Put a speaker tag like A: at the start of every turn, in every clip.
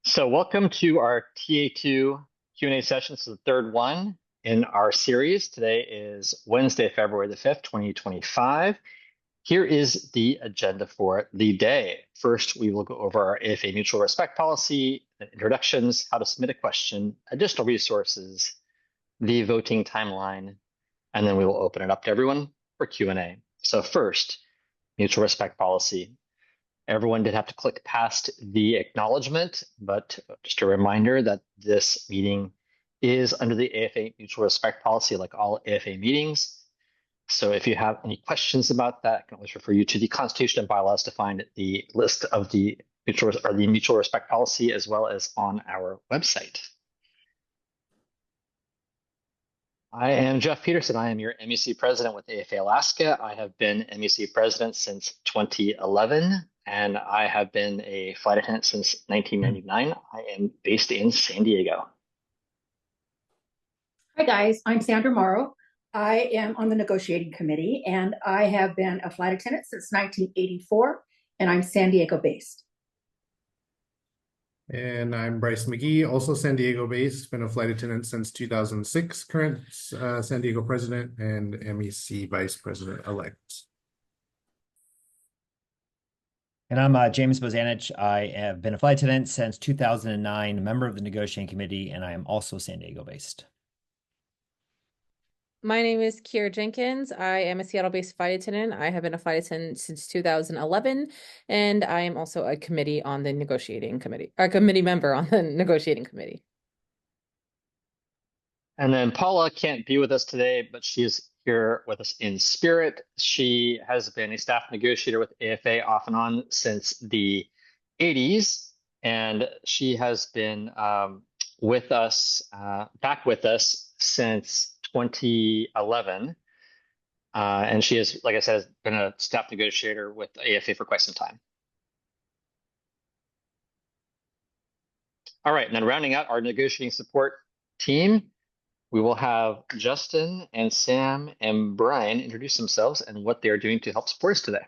A: So welcome to our TA2 Q&A session. This is the third one in our series. Today is Wednesday, February the 5th, 2025. Here is the agenda for the day. First, we will go over our AFA mutual respect policy, introductions, how to submit a question, additional resources, the voting timeline, and then we will open it up to everyone for Q&A. So first, mutual respect policy. Everyone did have to click past the acknowledgement, but just a reminder that this meeting is under the AFA mutual respect policy, like all AFA meetings. So if you have any questions about that, I can always refer you to the Constitution and bylaws to find the list of the mutual respect policy, as well as on our website. I am Jeff Peterson. I am your MEC president with AFA Alaska. I have been MEC president since 2011, and I have been a flight attendant since 1999. I am based in San Diego.
B: Hi guys, I'm Sandra Morrow. I am on the negotiating committee, and I have been a flight attendant since 1984, and I'm San Diego based.
C: And I'm Bryce McGee, also San Diego based, been a flight attendant since 2006, current San Diego president and MEC vice president elect.
D: And I'm James Bozanich. I have been a flight attendant since 2009, a member of the negotiating committee, and I am also San Diego based.
E: My name is Kiera Jenkins. I am a Seattle-based flight attendant. I have been a flight attendant since 2011, and I am also a committee on the negotiating committee, a committee member on the negotiating committee.
A: And then Paula can't be with us today, but she is here with us in spirit. She has been a staff negotiator with AFA off and on since the 80s, and she has been with us, back with us since 2011. And she has, like I said, been a staff negotiator with AFA for quite some time. All right, and then rounding out our negotiating support team, we will have Justin and Sam and Brian introduce themselves and what they are doing to help support us today.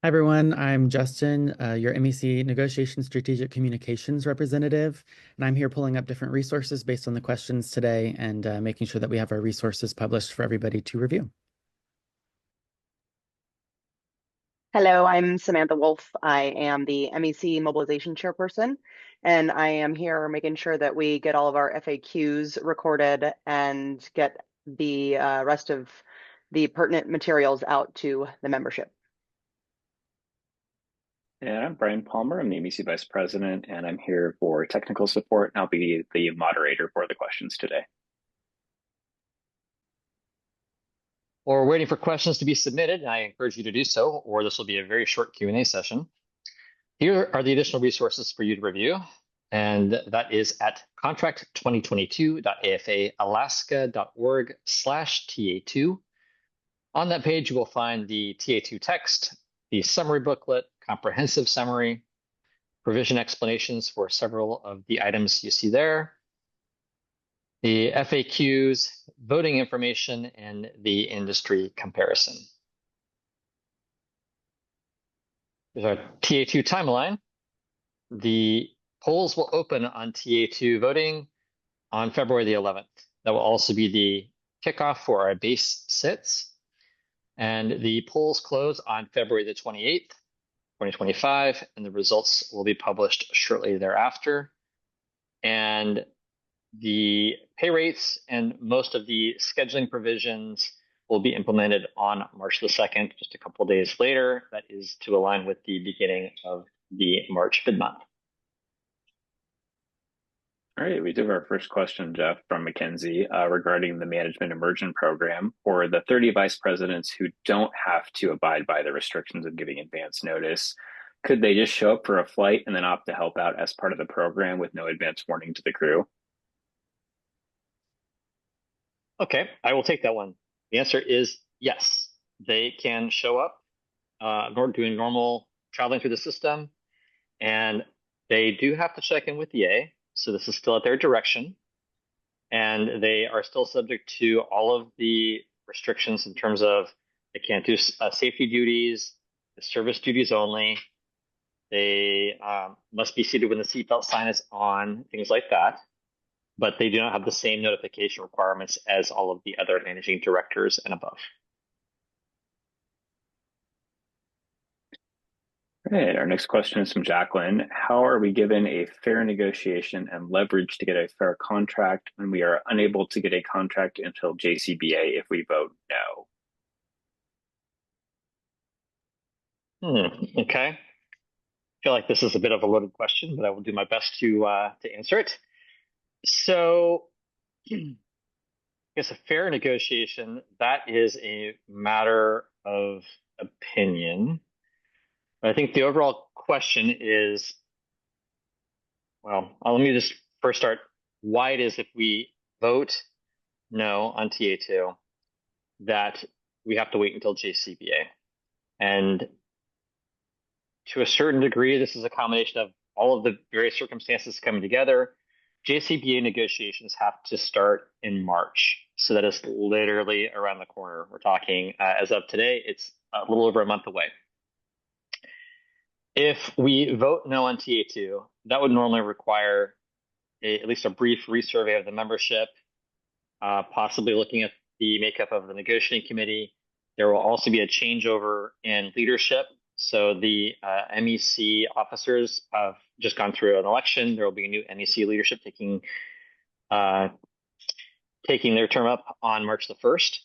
F: Hi, everyone. I'm Justin, your MEC Negotiation Strategic Communications representative, and I'm here pulling up different resources based on the questions today and making sure that we have our resources published for everybody to review.
G: Hello, I'm Samantha Wolf. I am the MEC Mobilization Chairperson, and I am here making sure that we get all of our FAQs recorded and get the rest of the pertinent materials out to the membership.
H: And I'm Brian Palmer. I'm the MEC Vice President, and I'm here for technical support, and I'll be the moderator for the questions today.
A: Or waiting for questions to be submitted, and I encourage you to do so, or this will be a very short Q&A session. Here are the additional resources for you to review, and that is at contract2022.afaalaska.org/TA2. On that page, you will find the TA2 text, the summary booklet, comprehensive summary, provision explanations for several of the items you see there, the FAQs, voting information, and the industry comparison. There's our TA2 timeline. The polls will open on TA2 voting on February the 11th. That will also be the kickoff for our base sits. And the polls close on February the 28th, 2025, and the results will be published shortly thereafter. And the pay rates and most of the scheduling provisions will be implemented on March the 2nd, just a couple of days later. That is to align with the beginning of the March mid-month.
H: All right, we do have our first question, Jeff, from Mackenzie regarding the Management Immersion Program. For the 30 vice presidents who don't have to abide by the restrictions of giving advance notice, could they just show up for a flight and then opt to help out as part of the program with no advance warning to the crew?
A: Okay, I will take that one. The answer is yes. They can show up doing normal traveling through the system, and they do have to check in with the A. So this is still at their direction, and they are still subject to all of the restrictions in terms of they can't do safety duties, the service duties only. They must be seated when the seatbelt sign is on, things like that. But they do not have the same notification requirements as all of the other managing directors and above.
H: All right, our next question is from Jacqueline. How are we given a fair negotiation and leverage to get a fair contract when we are unable to get a contract until JCBA if we vote no?
A: Okay. I feel like this is a bit of a loaded question, but I will do my best to answer it. So, I guess a fair negotiation, that is a matter of opinion. But I think the overall question is, well, let me just first start why it is if we vote no on TA2 that we have to wait until JCBA. And to a certain degree, this is a combination of all of the various circumstances coming together. JCBA negotiations have to start in March. So that is literally around the corner. We're talking, as of today, it's a little over a month away. If we vote no on TA2, that would normally require at least a brief resurvey of the membership, possibly looking at the makeup of the negotiating committee. There will also be a changeover in leadership. So the MEC officers have just gone through an election. There will be a new MEC leadership taking their term up on March the 1st.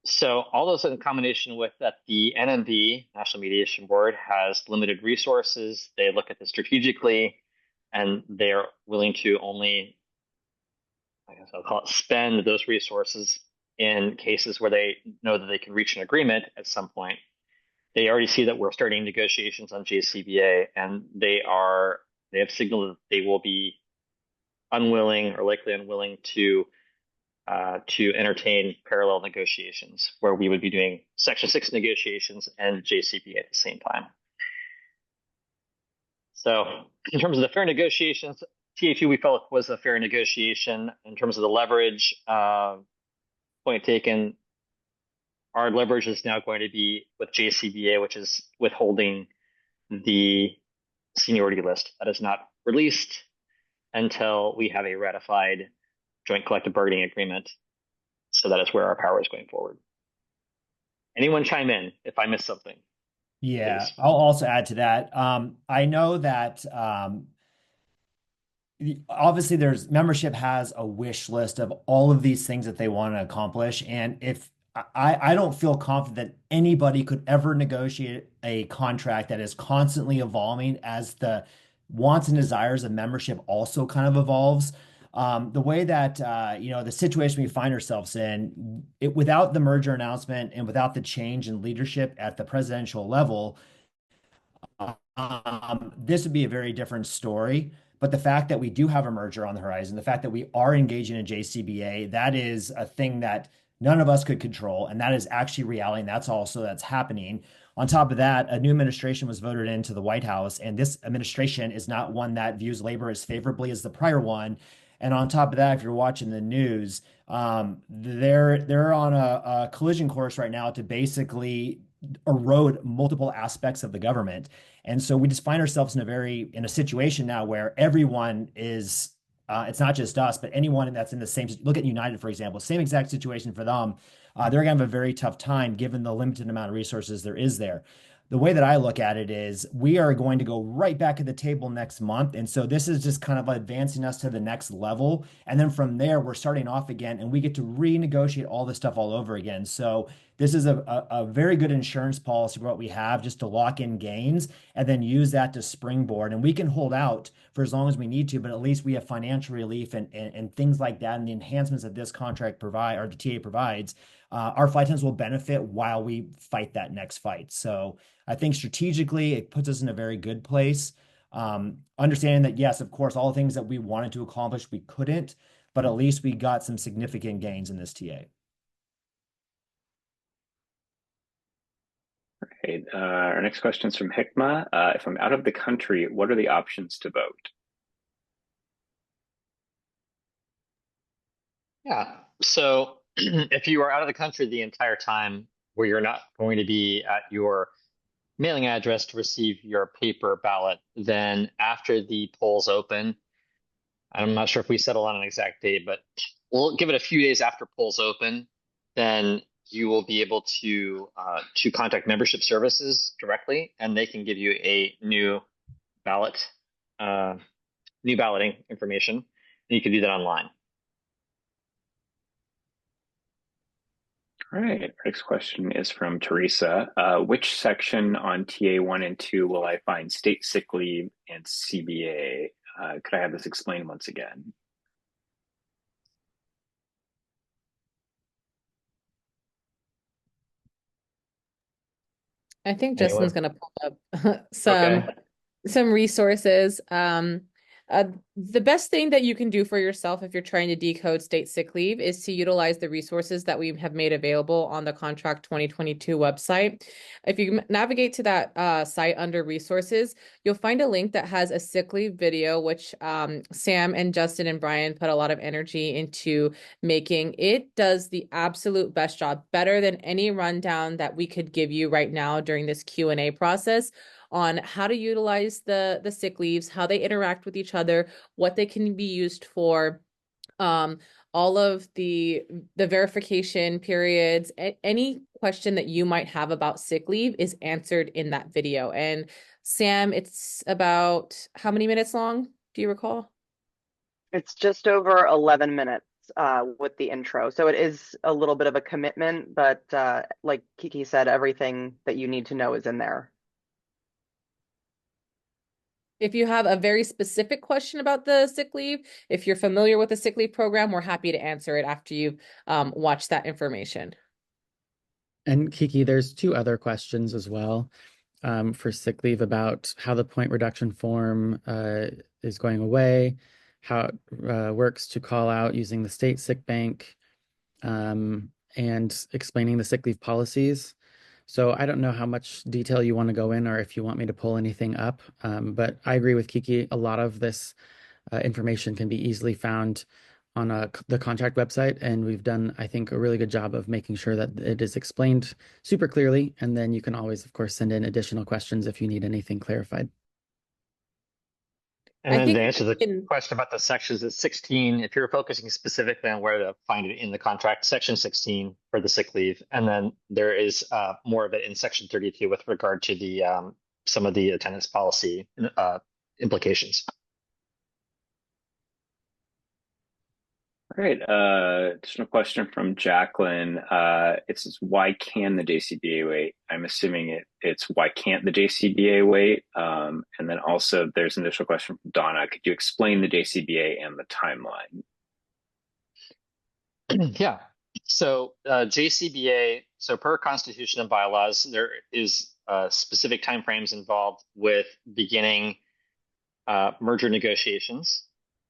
A: So all those in combination with that, the NMB, National Mediation Board, has limited resources. They look at this strategically, and they're willing to only, I guess I'll call it, spend those resources in cases where they know that they can reach an agreement at some point. They already see that we're starting negotiations on JCBA, and they have signaled that they will be unwilling or likely unwilling to entertain parallel negotiations where we would be doing Section 6 negotiations and JCBA at the same time. So in terms of the fair negotiations, TA2 we felt was a fair negotiation. In terms of the leverage, point taken, our leverage is now going to be with JCBA, which is withholding the seniority list. That is not released until we have a ratified joint collective bargaining agreement. So that is where our power is going forward. Anyone chime in if I missed something?
D: Yeah,
A: Please.
D: I'll also add to that. I know that obviously there's membership has a wish list of all of these things that they want to accomplish. And if I don't feel confident that anybody could ever negotiate a contract that is constantly evolving as the wants and desires of membership also kind of evolves. The way that the situation we find ourselves in, without the merger announcement and without the change in leadership at the presidential level, this would be a very different story. But the fact that we do have a merger on the horizon, the fact that we are engaging in JCBA, that is a thing that none of us could control, and that is actually reality, and that's happening. On top of that, a new administration was voted into the White House, and this administration is not one that views labor as favorably as the prior one. And on top of that, if you're watching the news, they're on a collision course right now to basically erode multiple aspects of the government. And so we just find ourselves in a situation now where everyone is it's not just us, but anyone that's in the same, look at United, for example, same exact situation for them. They're going to have a very tough time given the limited amount of resources there is there. The way that I look at it is we are going to go right back at the table next month. And so this is just kind of advancing us to the next level. And then from there, we're starting off again and we get to renegotiate all this stuff all over again. So this is a very good insurance policy for what we have just to lock in gains and then use that to springboard. And we can hold out for as long as we need to, but at least we have financial relief and things like that. And the enhancements that this contract provide or the TA provides, our flight attendants will benefit while we fight that next fight. So I think strategically, it puts us in a very good place. Understanding that, yes, of course, all the things that we wanted to accomplish, we couldn't, but at least we got some significant gains in this TA.
H: Right. Our next question is from Hikma. If I'm out of the country, what are the options to vote?
A: Yeah. So if you are out of the country the entire time where you're not going to be at your mailing address to receive your paper ballot. Then after the polls open, I'm not sure if we settle on an exact date, but we'll give it a few days after polls open. Then you will be able to contact membership services directly, and they can give you a new ballot, new balloting information. And you can do that online.
H: All right, next question is from Teresa. Which section on TA1 and 2 will I find state sick leave and CBA? Could I have this explained once again?
E: I think
A: Anyone?
E: Justin's going to pull up some resources. The best thing that you can do for yourself if you're trying to decode state sick leave is to utilize the resources that we have made available on the Contract 2022 website. If you navigate to that site under resources, you'll find a link that has a sick leave video, which Sam and Justin and Brian put a lot of energy into making. It does the absolute best job, better than any rundown that we could give you right now during this Q&A process, on how to utilize the sick leaves, how they interact with each other, what they can be used for, all of the verification periods. Any question that you might have about sick leave is answered in that video. And Sam, it's about how many minutes long? Do you recall?
G: It's just over 11 minutes with the intro. So it is a little bit of a commitment, but like Kiki said, everything that you need to know is in there.
E: If you have a very specific question about the sick leave, if you're familiar with the sick leave program, we're happy to answer it after you've watched that information.
F: And Kiki, there's two other questions as well for sick leave about how the point reduction form is going away, how it works to call out using the state sick bank, and explaining the sick leave policies. So I don't know how much detail you want to go in or if you want me to pull anything up, but I agree with Kiki. A lot of this information can be easily found on the contract website, and we've done, I think, a really good job of making sure that it is explained super clearly, and then you can always, of course, send in additional questions if you need anything clarified.
A: And
E: I
A: then
E: think
A: to answer the question about the sections, it's 16. If you're focusing specifically on where to find it in the contract, section 16 for the sick leave. And then there is more of it in section 32 with regard to the some of the attendance policy implications.
H: All right, additional question from Jacqueline. It says, why can the JCBA wait? I'm assuming it's why can't the JCBA wait? And then also there's an additional question from Donna. Could you explain the JCBA and the timeline?
A: Yeah, so JCBA, so per constitution and bylaws, there is specific timeframes involved with beginning merger negotiations.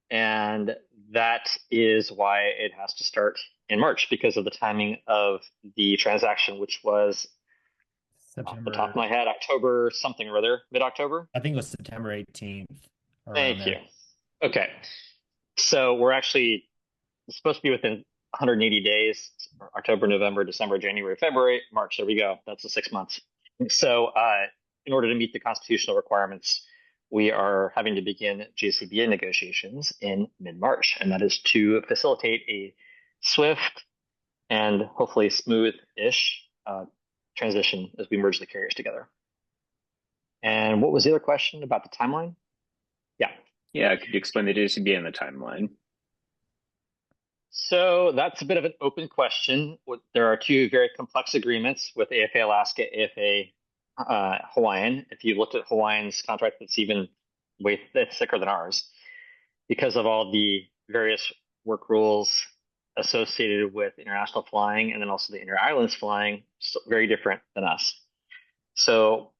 A: And that is why it has to start in March, because of the timing of the transaction, which was
D: September,
A: off the top of my head, October something or other, mid-October.
D: I think it was September 18th.
A: Thank you. Okay. So we're actually supposed to be within 180 days, October, November, December, January, February, March. There we go. That's the 6 months. So in order to meet the constitutional requirements, we are having to begin JCBA negotiations in mid-March, and that is to facilitate a swift and hopefully smooth-ish transition as we merge the carriers together. And what was the other question about the timeline? Yeah.
H: Yeah, could you explain the JCBA and the timeline?
A: So that's a bit of an open question. There are two very complex agreements with AFA Alaska, AFA Hawaiian. If you looked at Hawaiian's contract, it's even way thicker than ours because of all the various work rules associated with international flying and then also the inter-islands flying, so very different than us. So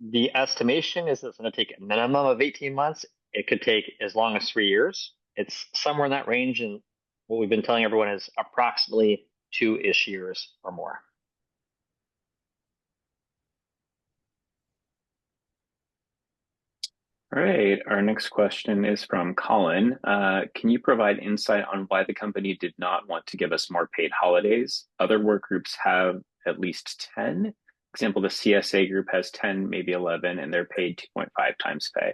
A: the estimation is it's going to take a minimum of 18 months. It could take as long as 3 years. It's somewhere in that range, and what we've been telling everyone is approximately 2-ish years or more.
H: All right, our next question is from Colin. Can you provide insight on why the company did not want to give us more paid holidays? Other work groups have at least 10. example, the CSA group has 10, maybe 11, and they're paid 2.5 times pay.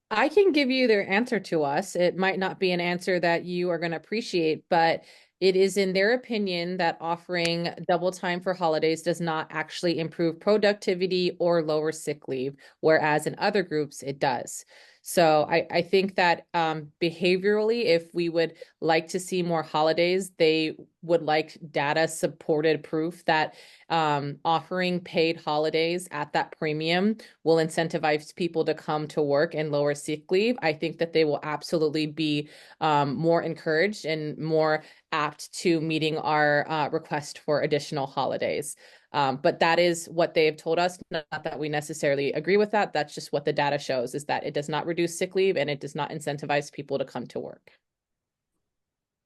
E: I can give you their answer to us. It might not be an answer that you are going to appreciate, but it is in their opinion that offering double time for holidays does not actually improve productivity or lower sick leave, whereas in other groups it does. So I think that behaviorally, if we would like to see more holidays, they would like data supported proof that offering paid holidays at that premium will incentivize people to come to work and lower sick leave. I think that they will absolutely be more encouraged and more apt to meeting our request for additional holidays. But that is what they have told us. Not that we necessarily agree with that. That's just what the data shows, is that it does not reduce sick leave and it does not incentivize people to come to work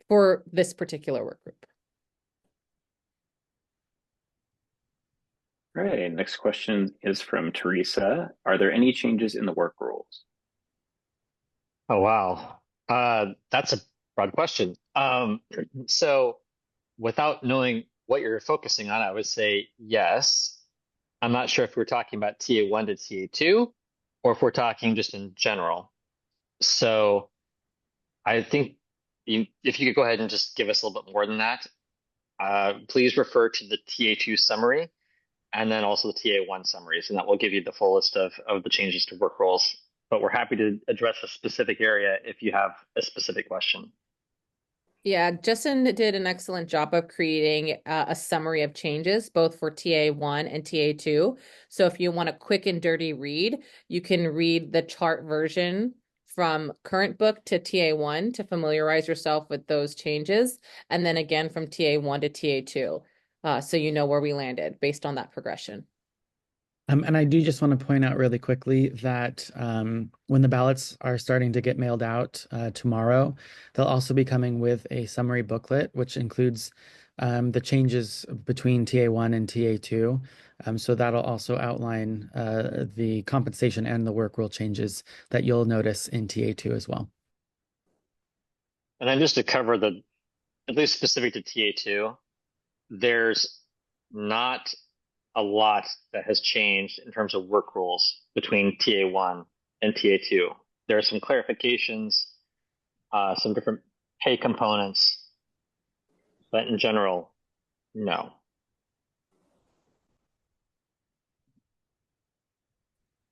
E: for this particular work group.
H: All right, next question is from Teresa. Are there any changes in the work rules?
A: Oh, wow. That's a broad question. So without knowing what you're focusing on, I would say yes. I'm not sure if we're talking about TA1 to TA2 or if we're talking just in general. So I think if you could go ahead and just give us a little bit more than that, please refer to the TA2 summary and then also the TA1 summaries, and that will give you the full list of the changes to work roles. But we're happy to address a specific area if you have a specific question.
E: Yeah, Justin did an excellent job of creating a summary of changes, both for TA1 and TA2. So if you want a quick and dirty read, you can read the chart version from current book to TA1 to familiarize yourself with those changes. And then again from TA1 to TA2. So you know where we landed based on that progression.
F: And I do just want to point out really quickly that when the ballots are starting to get mailed out tomorrow, they'll also be coming with a summary booklet, which includes the changes between TA1 and TA2. So that'll also outline the compensation and the work rule changes that you'll notice in TA2 as well.
A: And then just to cover at least specific to TA2, there's not a lot that has changed in terms of work rules between TA1 and TA2. There are some clarifications, some different pay components, but in general, no.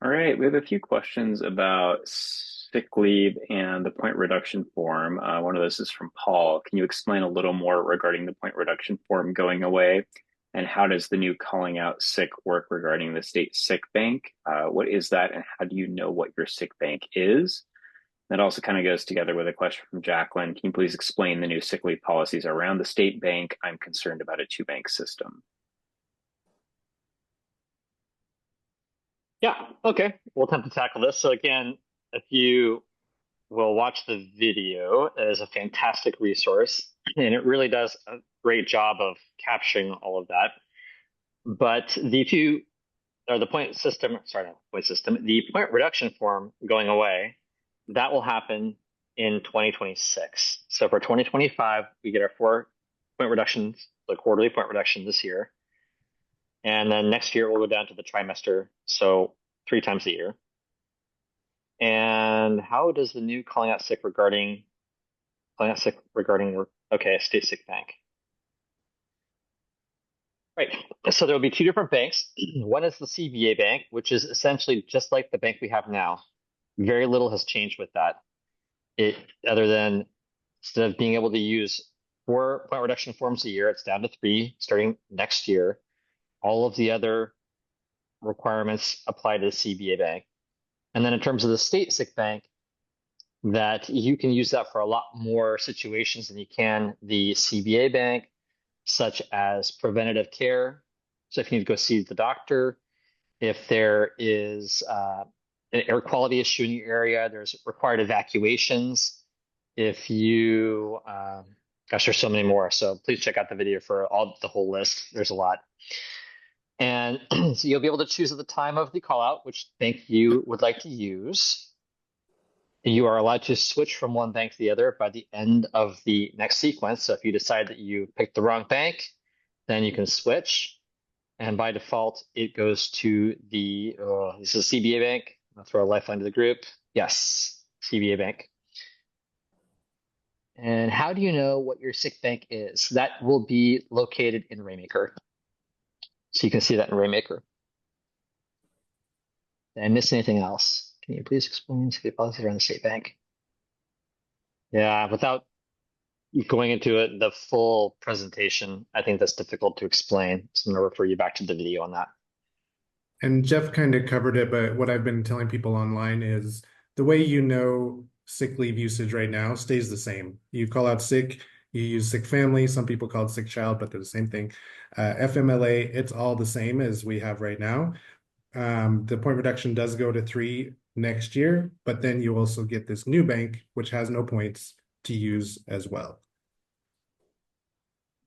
H: All right, we have a few questions about sick leave and the point reduction form. One of those is from Paul. Can you explain a little more regarding the point reduction form going away? And how does the new calling out sick work regarding the state sick bank? What is that, and how do you know what your sick bank is? That also kind of goes together with a question from Jacqueline. Can you please explain the new sick leave policies around the state bank? I'm concerned about a two-bank system.
A: Yeah, okay. We'll attempt to tackle this. So again, if you will watch the video, it is a fantastic resource, and it really does a great job of capturing all of that. But the point reduction form going away, that will happen in 2026. So for 2025, we get our 4-point reductions, the quarterly point reduction this year. And then next year we'll go down to the trimester, so 3 times a year. And how does the new calling out sick regarding work? Okay, state sick bank. Right. So there will be 2 different banks. One is the CBA bank, which is essentially just like the bank we have now. Very little has changed with that. Other than instead of being able to use 4-point reduction forms a year, it's down to 3 starting next year. All of the other requirements apply to the CBA bank. And then in terms of the state sick bank, that you can use that for a lot more situations than you can the CBA bank, such as preventative care. So if you need to go see the doctor, if there is an air quality issue in your area, there's required evacuations. If you, gosh, there's so many more. So please check out the video for the whole list. There's a lot. And so you'll be able to choose at the time of the call out which bank you would like to use. You are allowed to switch from one bank to the other by the end of the next sequence. So if you decide that you picked the wrong bank, then you can switch. And by default, it goes to the, this is CBA Bank. I'll throw a lifeline to the group. Yes, CBA Bank. And how do you know what your sick bank is? That will be located in Rainmaker. So you can see that in Rainmaker. Did I miss anything else? Can you please explain security policies around the state bank? Yeah, without going into it, the full presentation, I think that's difficult to explain. So I'm going to refer you back to the video on that.
C: And Jeff kind of covered it, but what I've been telling people online is the way you know sick leave usage right now stays the same. You call out sick, you use sick family. Some people call it sick child, but they're the same thing. FMLA, it's all the same as we have right now. The point reduction does go to 3 next year, but then you also get this new bank, which has no points to use as well.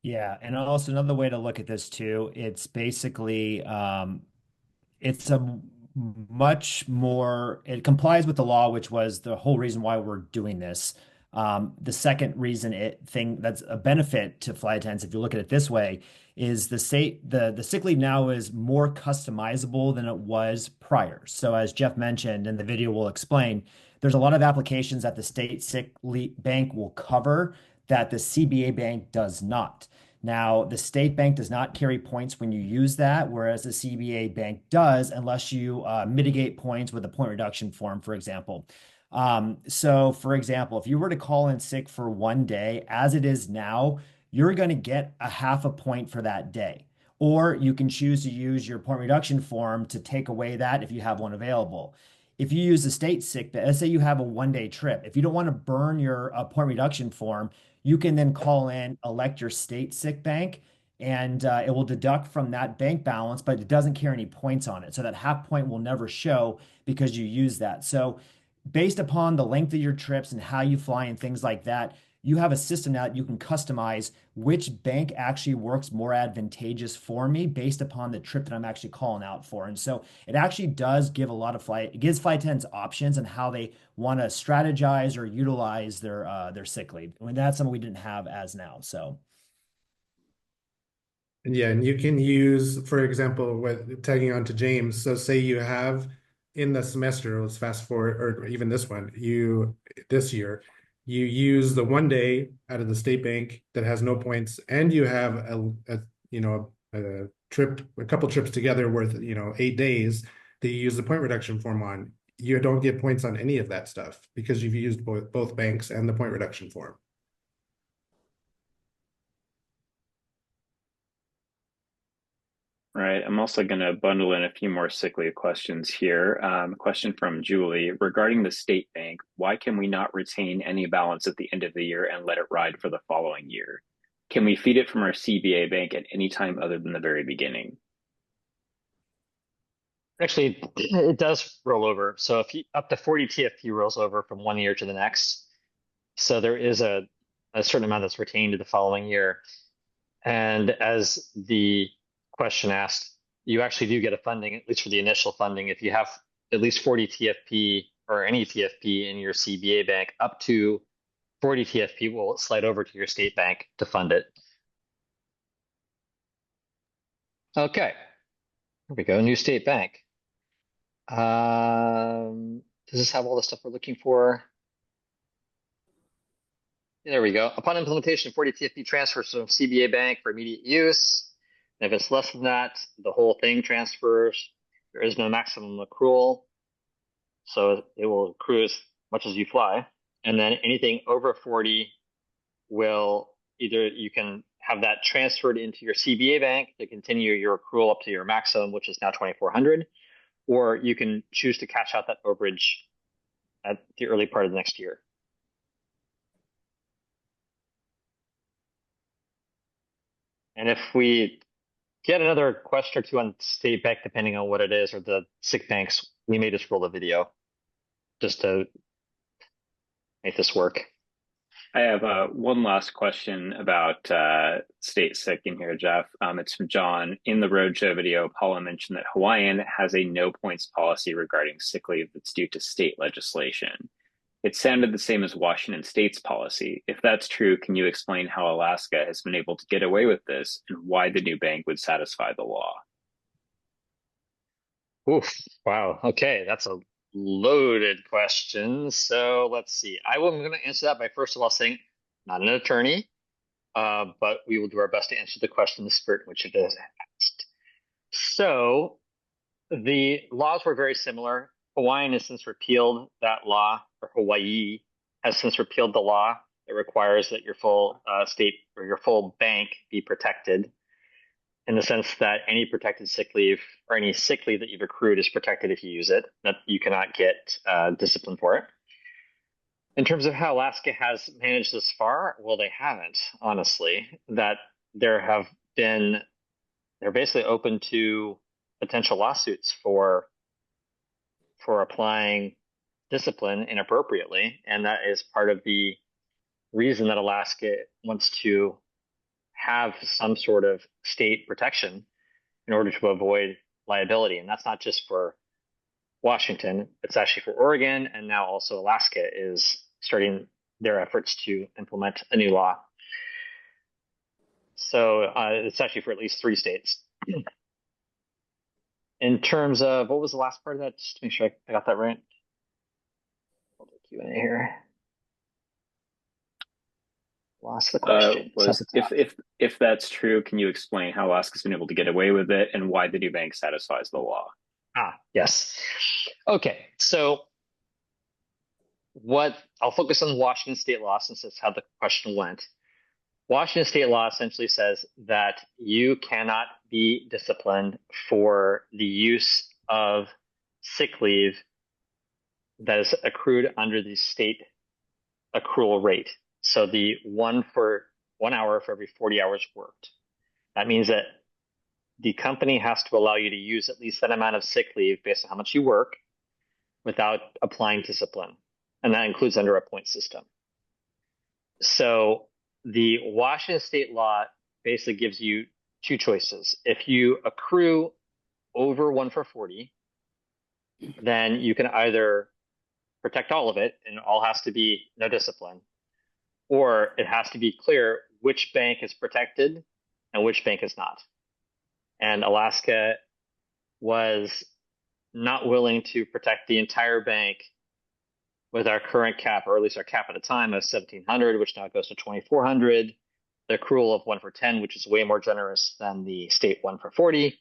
D: Yeah, and also another way to look at this too, it's basically it's a much more, it complies with the law, which was the whole reason why we're doing this. The second reason that's a benefit to flight attendants, if you look at it this way, is the sick leave now is more customizable than it was prior. So as Jeff mentioned, and the video will explain, there's a lot of applications that the state sick leave bank will cover that the CBA bank does not. Now, the state bank does not carry points when you use that, whereas the CBA bank does, unless you mitigate points with a point reduction form, for example. So, for example, if you were to call in sick for 1 day, as it is now, you're going to get a half a point for that day. Or you can choose to use your point reduction form to take away that if you have one available. If you use the state sick, let's say you have a 1 day trip. If you don't want to burn your point reduction form, you can then call in, elect your state sick bank, and it will deduct from that bank balance, but it doesn't carry any points on it. So that half point will never show because you use that. So based upon the length of your trips and how you fly and things like that, you have a system now that you can customize which bank actually works more advantageous for me based upon the trip that I'm actually calling out for. And so it actually does give it gives flight attendants options on how they want to strategize or utilize their sick leave. I mean, that's something we didn't have as now. So
C: And yeah, and you can use, for example, with tagging on to James. So say you have in the semester, let's fast forward, or even this one, this year, you use the 1 day out of the state bank that has no points, and you have a trip, a couple trips together worth 8 days that you use the point reduction form on. You don't get points on any of that stuff because you've used both banks and the point reduction form.
H: Right. I'm also going to bundle in a few more sick leave questions here. A question from Julie regarding the state bank. Why can we not retain any balance at the end of the year and let it ride for the following year? Can we feed it from our CBA bank at any time other than the very beginning?
A: Actually, it does roll over. So if you up to 40 TFP rolls over from 1 year to the next. So there is a certain amount that's retained to the following year. And as the question asked, you actually do get a funding, at least for the initial funding, if you have at least 40 TFP or any TFP in your CBA bank, up to 40 TFP will slide over to your state bank to fund it. Okay, here we go, new state bank. Does this have all the stuff we're looking for? There we go. Upon implementation, 40 TFP transfers from CBA bank for immediate use. And if it's less than that, the whole thing transfers. There is no maximum accrual, so it will accrue as much as you fly. And then anything over 40 will either you can have that transferred into your CBA bank to continue your accrual up to your maximum, which is now 2,400, or you can choose to cash out that overage at the early part of the next year. And if we get another question or two on state bank, depending on what it is, or the sick banks, we may just roll the video just to make this work.
H: I have one last question about state sick in here, Jeff. It's from John. In the roadshow video, Paula mentioned that Hawaiian has a no points policy regarding sick leave that's due to state legislation. It sounded the same as Washington State's policy. If that's true, can you explain how Alaska has been able to get away with this and why the new bank would satisfy the law?
A: Oof, wow. Okay, that's a loaded question. So let's see. I'm going to answer that by first of all saying, not an attorney, but we will do our best to answer the question in the spirit in which it is asked. So the laws were very similar. Hawaiian has since repealed that law, or Hawaii has since repealed the law that requires that your full state or your full bank be protected, in the sense that any protected sick leave or any sick leave that you've accrued is protected if you use it, that you cannot get disciplined for it. In terms of how Alaska has managed this far, well, they haven't, honestly. That there have been, they're basically open to potential lawsuits for applying discipline inappropriately, and that is part of the reason that Alaska wants to have some sort of state protection in order to avoid liability. And that's not just for Washington, it's actually for Oregon, and now also Alaska is starting their efforts to implement a new law. So it's actually for at least 3 states. In terms of, what was the last part of that? Just to make sure I got that right. Hold the Q&A here. Lost the question.
H: If that's true, can you explain how Alaska's been able to get away with it and why the new bank satisfies the law?
A: Yes. Okay, so I'll focus on Washington state law since that's how the question went. Washington state law essentially says that you cannot be disciplined for the use of sick leave that is accrued under the state accrual rate. So the 1 hour for every 40 hours worked. That means that the company has to allow you to use at least that amount of sick leave based on how much you work without applying discipline. And that includes under a point system. So the Washington state law basically gives you 2 choices. If you accrue over 1 for 40, then you can either protect all of it and it all has to be no discipline, or it has to be clear which bank is protected and which bank is not. And Alaska was not willing to protect the entire bank with our current cap, or at least our cap at the time of 1,700, which now goes to 2,400. The accrual of 1 for 10, which is way more generous than the state 1 for 40.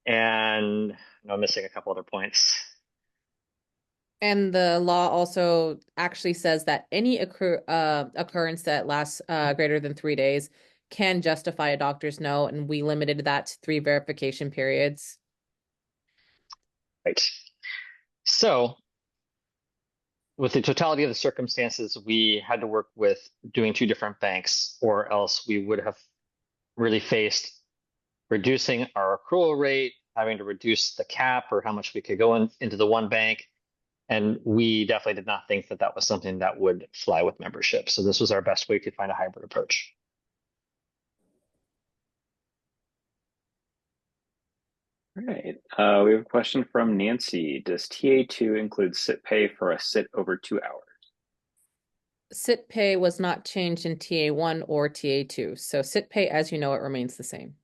A: And I'm missing a couple other points.
E: And the law also actually says that any occurrence that lasts greater than 3 days can justify a doctor's note, and we limited that to 3 verification periods.
A: Right. So with the totality of the circumstances, we had to work with doing 2 different banks, or else we would have really faced reducing our accrual rate, having to reduce the cap or how much we could go into the one bank. And we definitely did not think that that was something that would fly with membership. So this was our best way to find a hybrid approach.
H: All right. We have a question from Nancy. Does TA2 include sit pay for a sit over 2 hours?
E: Sit pay was not changed in TA1 or TA2. So sit pay, as you know, it remains the same.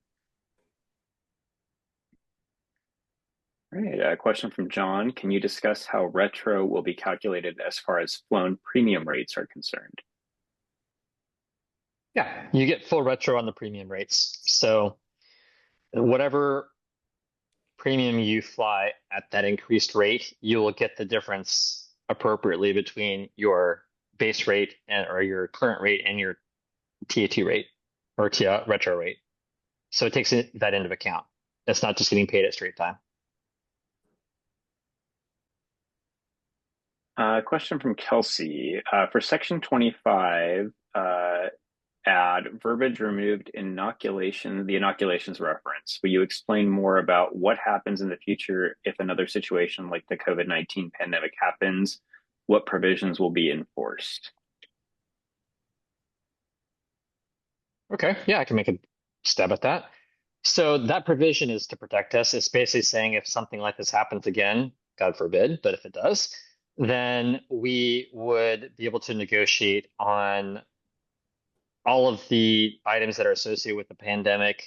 H: All right. A question from John. Can you discuss how retro will be calculated as far as flown premium rates are concerned?
A: Yeah, you get full retro on the premium rates. So whatever premium you fly at that increased rate, you will get the difference appropriately between your base rate or your current rate and your TA2 rate or retro rate. So it takes that into account. It's not just getting paid at straight time.
H: Question from Kelsey. For section 25, add verbiage removed the inoculations reference. Will you explain more about what happens in the future if another situation like the COVID-19 pandemic happens? What provisions will be enforced?
A: Okay, yeah, I can make a stab at that. So that provision is to protect us. It's basically saying if something like this happens again, God forbid, but if it does, then we would be able to negotiate on all of the items that are associated with the pandemic,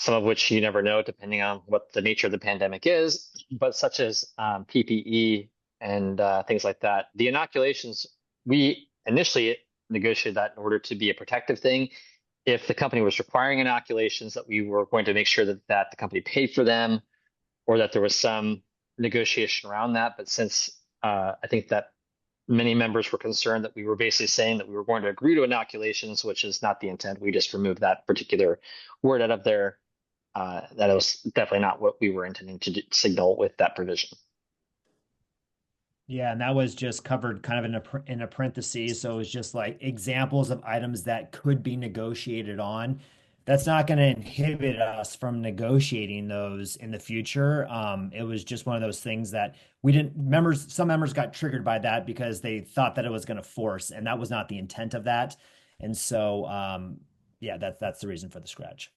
A: some of which you never know depending on what the nature of the pandemic is, but such as PPE and things like that. The inoculations, we initially negotiated that in order to be a protective thing. If the company was requiring inoculations, that we were going to make sure that the company paid for them, or that there was some negotiation around that. But since I think that many members were concerned that we were basically saying that we were going to agree to inoculations, which is not the intent. We just removed that particular word out of there. That was definitely not what we were intending to signal with that provision.
D: Yeah, and that was just covered kind of in a parentheses. So it was just like examples of items that could be negotiated on. That's not going to inhibit us from negotiating those in the future. It was just one of those things that we didn't members, some members got triggered by that because they thought that it was going to force, and that was not the intent of that. And so, yeah, that's the reason for the scratch.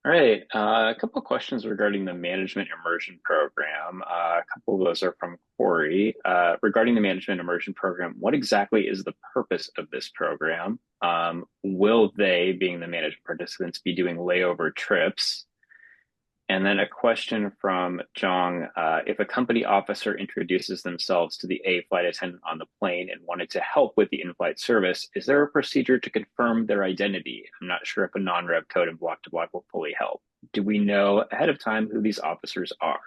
H: All right, a couple of questions regarding the management immersion program. A couple of those are from Corey. Regarding the management immersion program, what exactly is the purpose of this program? Will they, being the management participants, be doing layover trips? And then a question from Jong. If a company officer introduces themselves to the A flight attendant on the plane and wanted to help with the in-flight service, is there a procedure to confirm their identity? I'm not sure if a non-rev code and block-to-block will fully help. Do we know ahead of time who these officers are?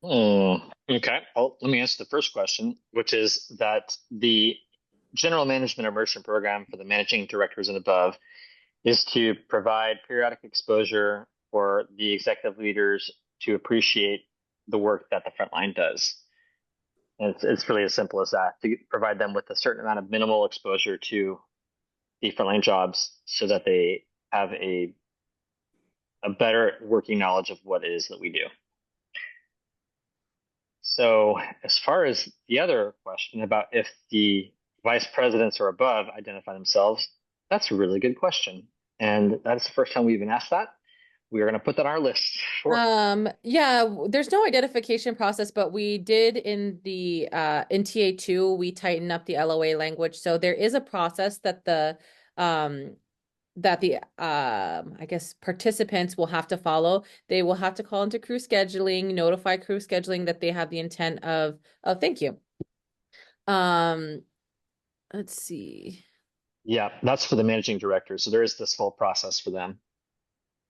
A: Okay. Well, let me answer the first question, which is that the general management immersion program for the managing directors and above is to provide periodic exposure for the executive leaders to appreciate the work that the frontline does. And it's really as simple as that, to provide them with a certain amount of minimal exposure to the frontline jobs so that they have a better working knowledge of what it is that we do. So as far as the other question about if the vice presidents or above identify themselves, that's a really good question. And that's the first time we've been asked that. We are going to put that on our list. Sure.
E: Yeah, there's no identification process, but we did in the in TA2, we tighten up the LOA language. So there is a process that the I guess participants will have to follow. They will have to call into crew scheduling, notify crew scheduling that they have the intent of, oh, thank you. Let's see.
A: Yeah, that's for the managing director. So there is this whole process for them.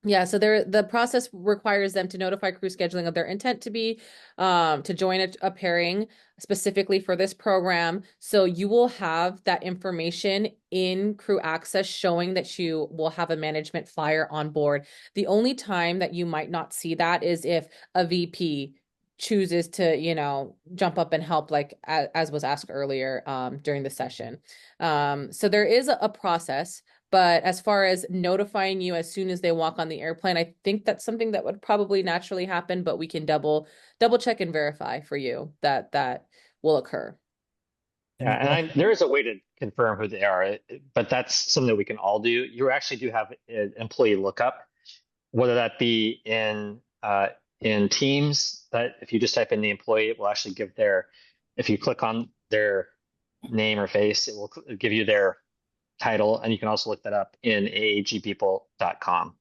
E: Yeah, so the process requires them to notify crew scheduling of their intent to be to join a pairing specifically for this program. So you will have that information in crew access showing that you will have a management flyer on board. The only time that you might not see that is if a VP chooses to, you know, jump up and help, like as was asked earlier during the session. So there is a process. But as far as notifying you as soon as they walk on the airplane, I think that's something that would probably naturally happen, but we can double check and verify for you that that will occur.
A: Yeah, and there is a way to confirm who they are, but that's something that we can all do. You actually do have an employee lookup, whether that be in Teams, that if you just type in the employee, it will actually give if you click on their name or face, it will give you their title, and you can also look that up in aagpeople.com.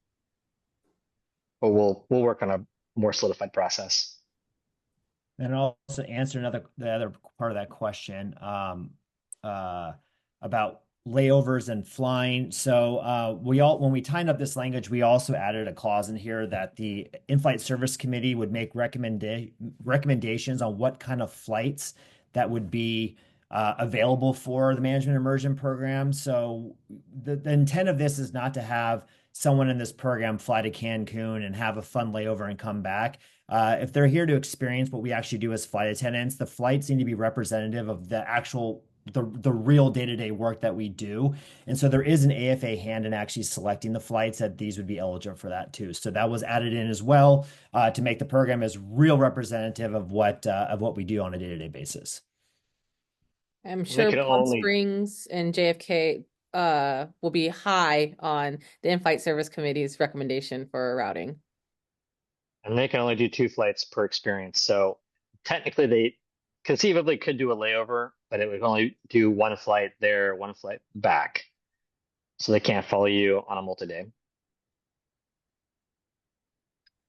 A: But we'll work on a more solidified process.
D: And I'll also answer the other part of that question about layovers and flying. So when we tightened up this language, we also added a clause in here that the in-flight service committee would make recommendations on what kind of flights that would be available for the management immersion program. So the intent of this is not to have someone in this program fly to Cancun and have a fun layover and come back. If they're here to experience what we actually do as flight attendants, the flights need to be representative of the real day-to-day work that we do. And so there is an AFA hand in actually selecting the flights that these would be eligible for that too. So that was added in as well to make the program as real representative of what we do on a day-to-day basis.
E: I'm sure Palm Springs and JFK will be high on the in-flight service committee's recommendation for routing.
A: And they can only do 2 flights per experience. So technically conceivably could do a layover, but it would only do one flight there, one flight back. So they can't follow you on a multi-day.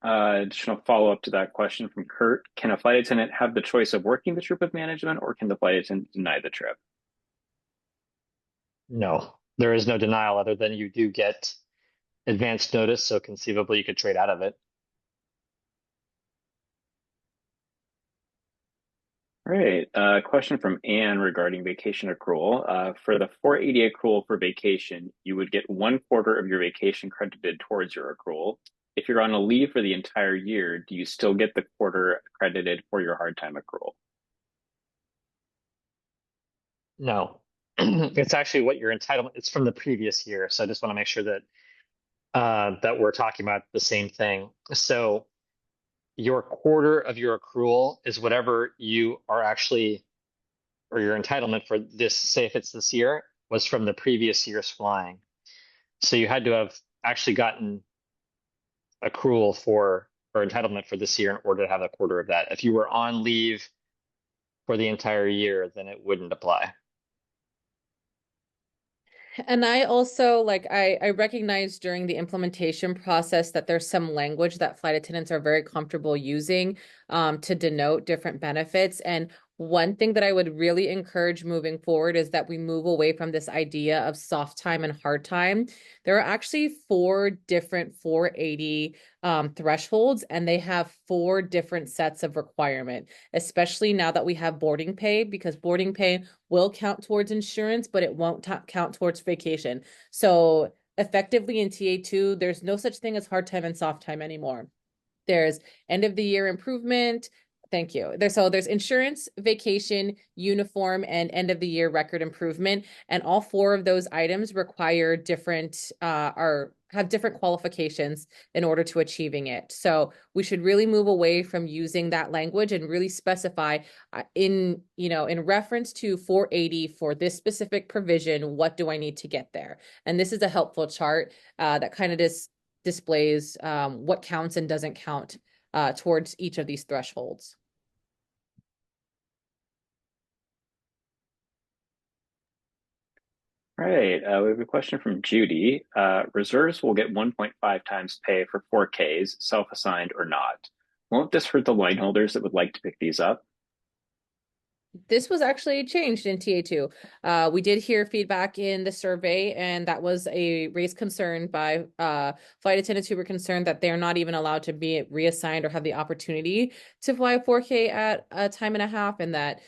H: Additional follow-up to that question from Kurt. Can a flight attendant have the choice of working the trip with management, or can the flight attendant deny the trip?
A: No, there is no denial other than you do get advanced notice, so conceivably you could trade out of it.
H: All right. Question from Anne regarding vacation accrual. For the 480 accrual for vacation, you would get 1/4 of your vacation credited towards your accrual. If you're on a leave for the entire year, do you still get the quarter credited for your hard time accrual?
A: No, it's actually what your entitlement. It's from the previous year, so I just want to make sure that that we're talking about the same thing. So your quarter of your accrual is whatever you are actually, or your entitlement for this, say if it's this year, was from the previous year's flying. So you had to have actually gotten accrual for or entitlement for this year in order to have a quarter of that. If you were on leave for the entire year, then it wouldn't apply.
E: And I also I recognize during the implementation process that there's some language that flight attendants are very comfortable using to denote different benefits. And one thing that I would really encourage moving forward is that we move away from this idea of soft time and hard time. There are actually 4 different 480 thresholds, and they have 4 different sets of requirement, especially now that we have boarding pay, because boarding pay will count towards insurance, but it won't count towards vacation. So effectively in TA2, there's no such thing as hard time and soft time anymore. There's end of the year improvement. Thank you. There's insurance, vacation, uniform, and end of the year record improvement. And all 4 of those items require different have different qualifications in order to achieving it. So we should really move away from using that language and really specify in reference to 480 for this specific provision, what do I need to get there? And this is a helpful chart that kind of displays what counts and doesn't count towards each of these thresholds.
H: All right, we have a question from Judy. Reserves will get 1.5 times pay for 4Ks, self-assigned or not. Won't this hurt the line holders that would like to pick these up?
E: This was actually changed in TA2. We did hear feedback in the survey, and that was a raised concern by flight attendants who were concerned that they're not even allowed to be reassigned or have the opportunity to fly a 4K at a time and a half, and that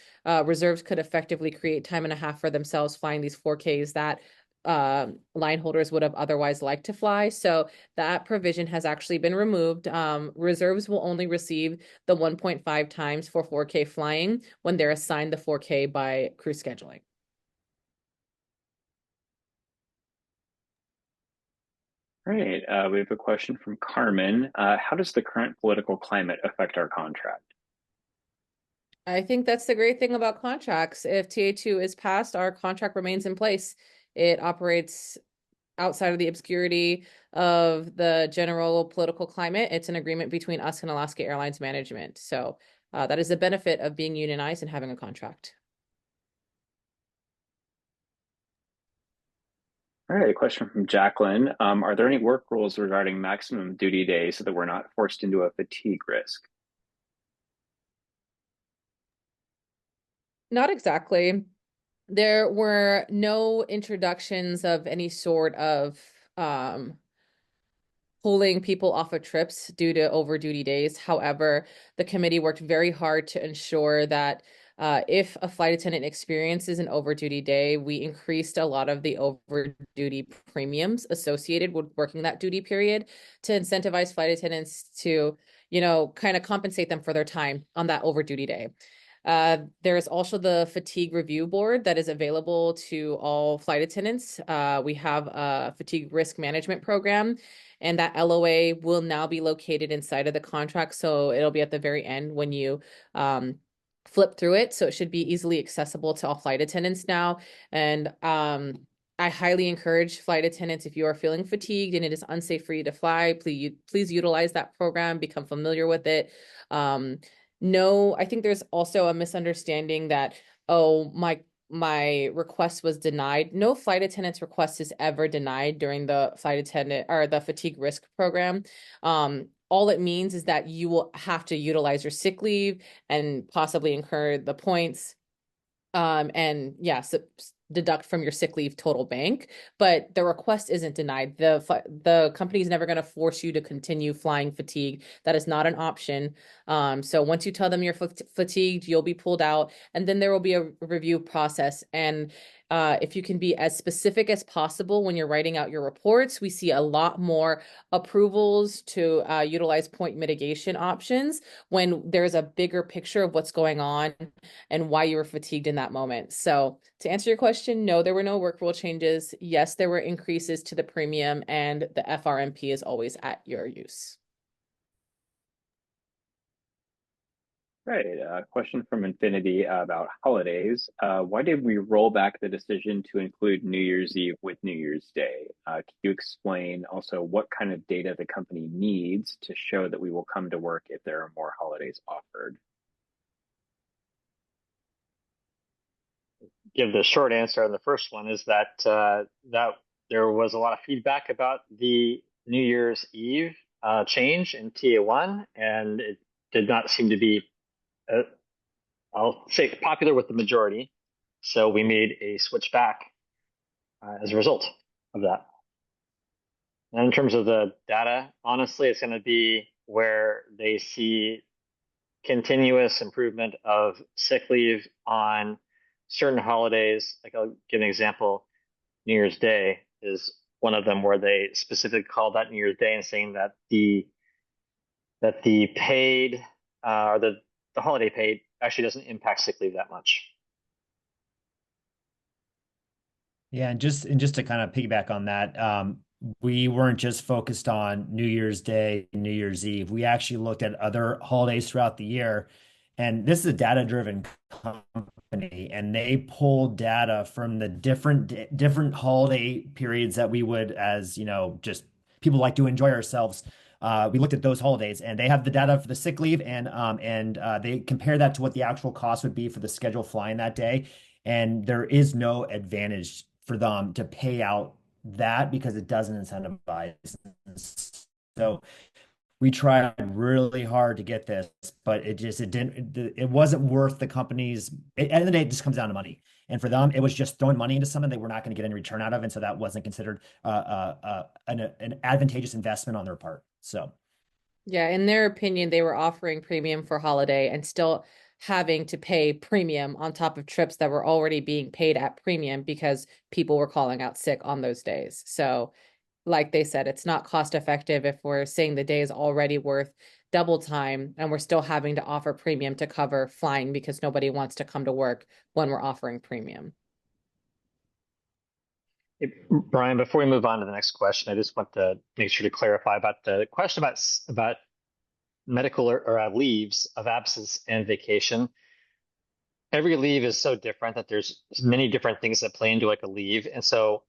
E: reserves could effectively create time and a half for themselves flying these 4Ks that line holders would have otherwise liked to fly. So that provision has actually been removed. Reserves will only receive the 1.5 times for 4K flying when they're assigned the 4K by crew scheduling.
H: All right, we have a question from Carmen. How does the current political climate affect our contract?
E: I think that's the great thing about contracts. If TA2 is passed, our contract remains in place. It operates outside of the obscurity of the general political climate. It's an agreement between us and Alaska Airlines management. So that is the benefit of being unionized and having a contract.
H: All right, a question from Jacqueline. Are there any work rules regarding maximum duty days so that we're not forced into a fatigue risk?
E: Not exactly. There were no introductions of any sort of pulling people off of trips due to over duty days. However, the committee worked very hard to ensure that if a flight attendant experiences an over duty day, we increased a lot of the over duty premiums associated with working that duty period to incentivize flight attendants to, kind of compensate them for their time on that over duty day. There is also the fatigue review board that is available to all flight attendants. We have a fatigue risk management program, and that LOA will now be located inside of the contract. So it'll be at the very end when you flip through it. So it should be easily accessible to all flight attendants now. And I highly encourage flight attendants, if you are feeling fatigued and it is unsafe for you to fly, please utilize that program, become familiar with it. no, I think there's also a misunderstanding that, oh, my request was denied. No flight attendant's request is ever denied during the flight attendant or the fatigue risk program. All it means is that you will have to utilize your sick leave and possibly incur the points. And yes, deduct from your sick leave total bank, but the request isn't denied. The company is never going to force you to continue flying fatigue. That is not an option. So once you tell them you're fatigued, you'll be pulled out, and then there will be a review process. And if you can be as specific as possible when you're writing out your reports, we see a lot more approvals to utilize point mitigation options when there's a bigger picture of what's going on and why you were fatigued in that moment. So to answer your question, no, there were no work rule changes. Yes, there were increases to the premium, and the FRMP is always at your use.
H: Right. A question from Infinity about holidays. Why did we roll back the decision to include New Year's Eve with New Year's Day? Can you explain also what kind of data the company needs to show that we will come to work if there are more holidays offered?
A: Give the short answer on the first one is that that there was a lot of feedback about the New Year's Eve change in TA1, and it did not seem to be, I'll say, popular with the majority. So we made a switch back as a result of that. And in terms of the data, honestly, it's going to be where they see continuous improvement of sick leave on certain holidays. Like, I'll give an example. New Year's Day is one of them where they specifically called out New Year's Day and saying that the paid or the holiday paid actually doesn't impact sick leave that much.
D: Yeah, and just to kind of piggyback on that, we weren't just focused on New Year's Day, New Year's Eve. We actually looked at other holidays throughout the year. And this is a data-driven company, and they pulled data from the different holiday periods that we would, as you know, just people like to enjoy ourselves. We looked at those holidays, and they have the data for the sick leave, and they compare that to what the actual cost would be for the scheduled flying that day. And there is no advantage for them to pay out that because it doesn't incentivize. So we tried really hard to get this, but it wasn't worth the company's. At the end of the day, it just comes down to money. And for them, it was just throwing money into something they were not going to get any return out of, and so that wasn't considered an advantageous investment on their part. So,
E: Yeah, in their opinion, they were offering premium for holiday and still having to pay premium on top of trips that were already being paid at premium because people were calling out sick on those days. So, like they said, it's not cost effective if we're saying the day is already worth double time and we're still having to offer premium to cover flying because nobody wants to come to work when we're offering premium.
A: Brian, before we move on to the next question, I just want to make sure to clarify about the question about medical or leaves of absence and vacation. Every leave is so different that there's many different things that play into like a leave. And so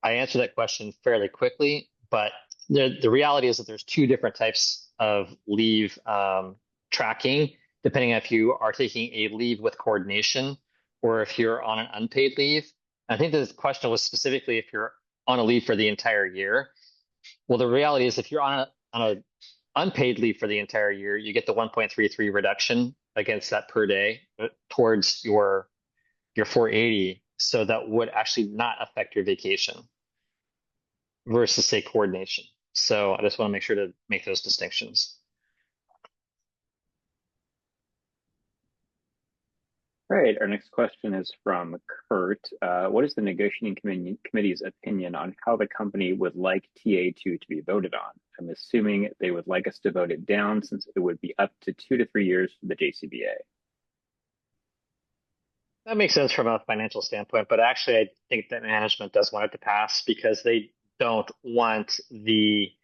A: I answered that question fairly quickly, but the reality is that there's two different types of leave tracking, depending on if you are taking a leave with coordination or if you're on an unpaid leave. I think the question was specifically if you're on a leave for the entire year. Well, the reality is if you're on a unpaid leave for the entire year, you get the 1.33 reduction against that per day towards your 480. So that would actually not affect your vacation versus, say, coordination. So I just want to make sure to make those distinctions.
H: All right, our next question is from Kurt. What is the negotiating committee's opinion on how the company would like TA2 to be voted on? I'm assuming they would like us to vote it down since it would be up to 2 to 3 years for the JCBA.
A: That makes sense from a financial standpoint, but actually I think that management does want it to pass because they don't want they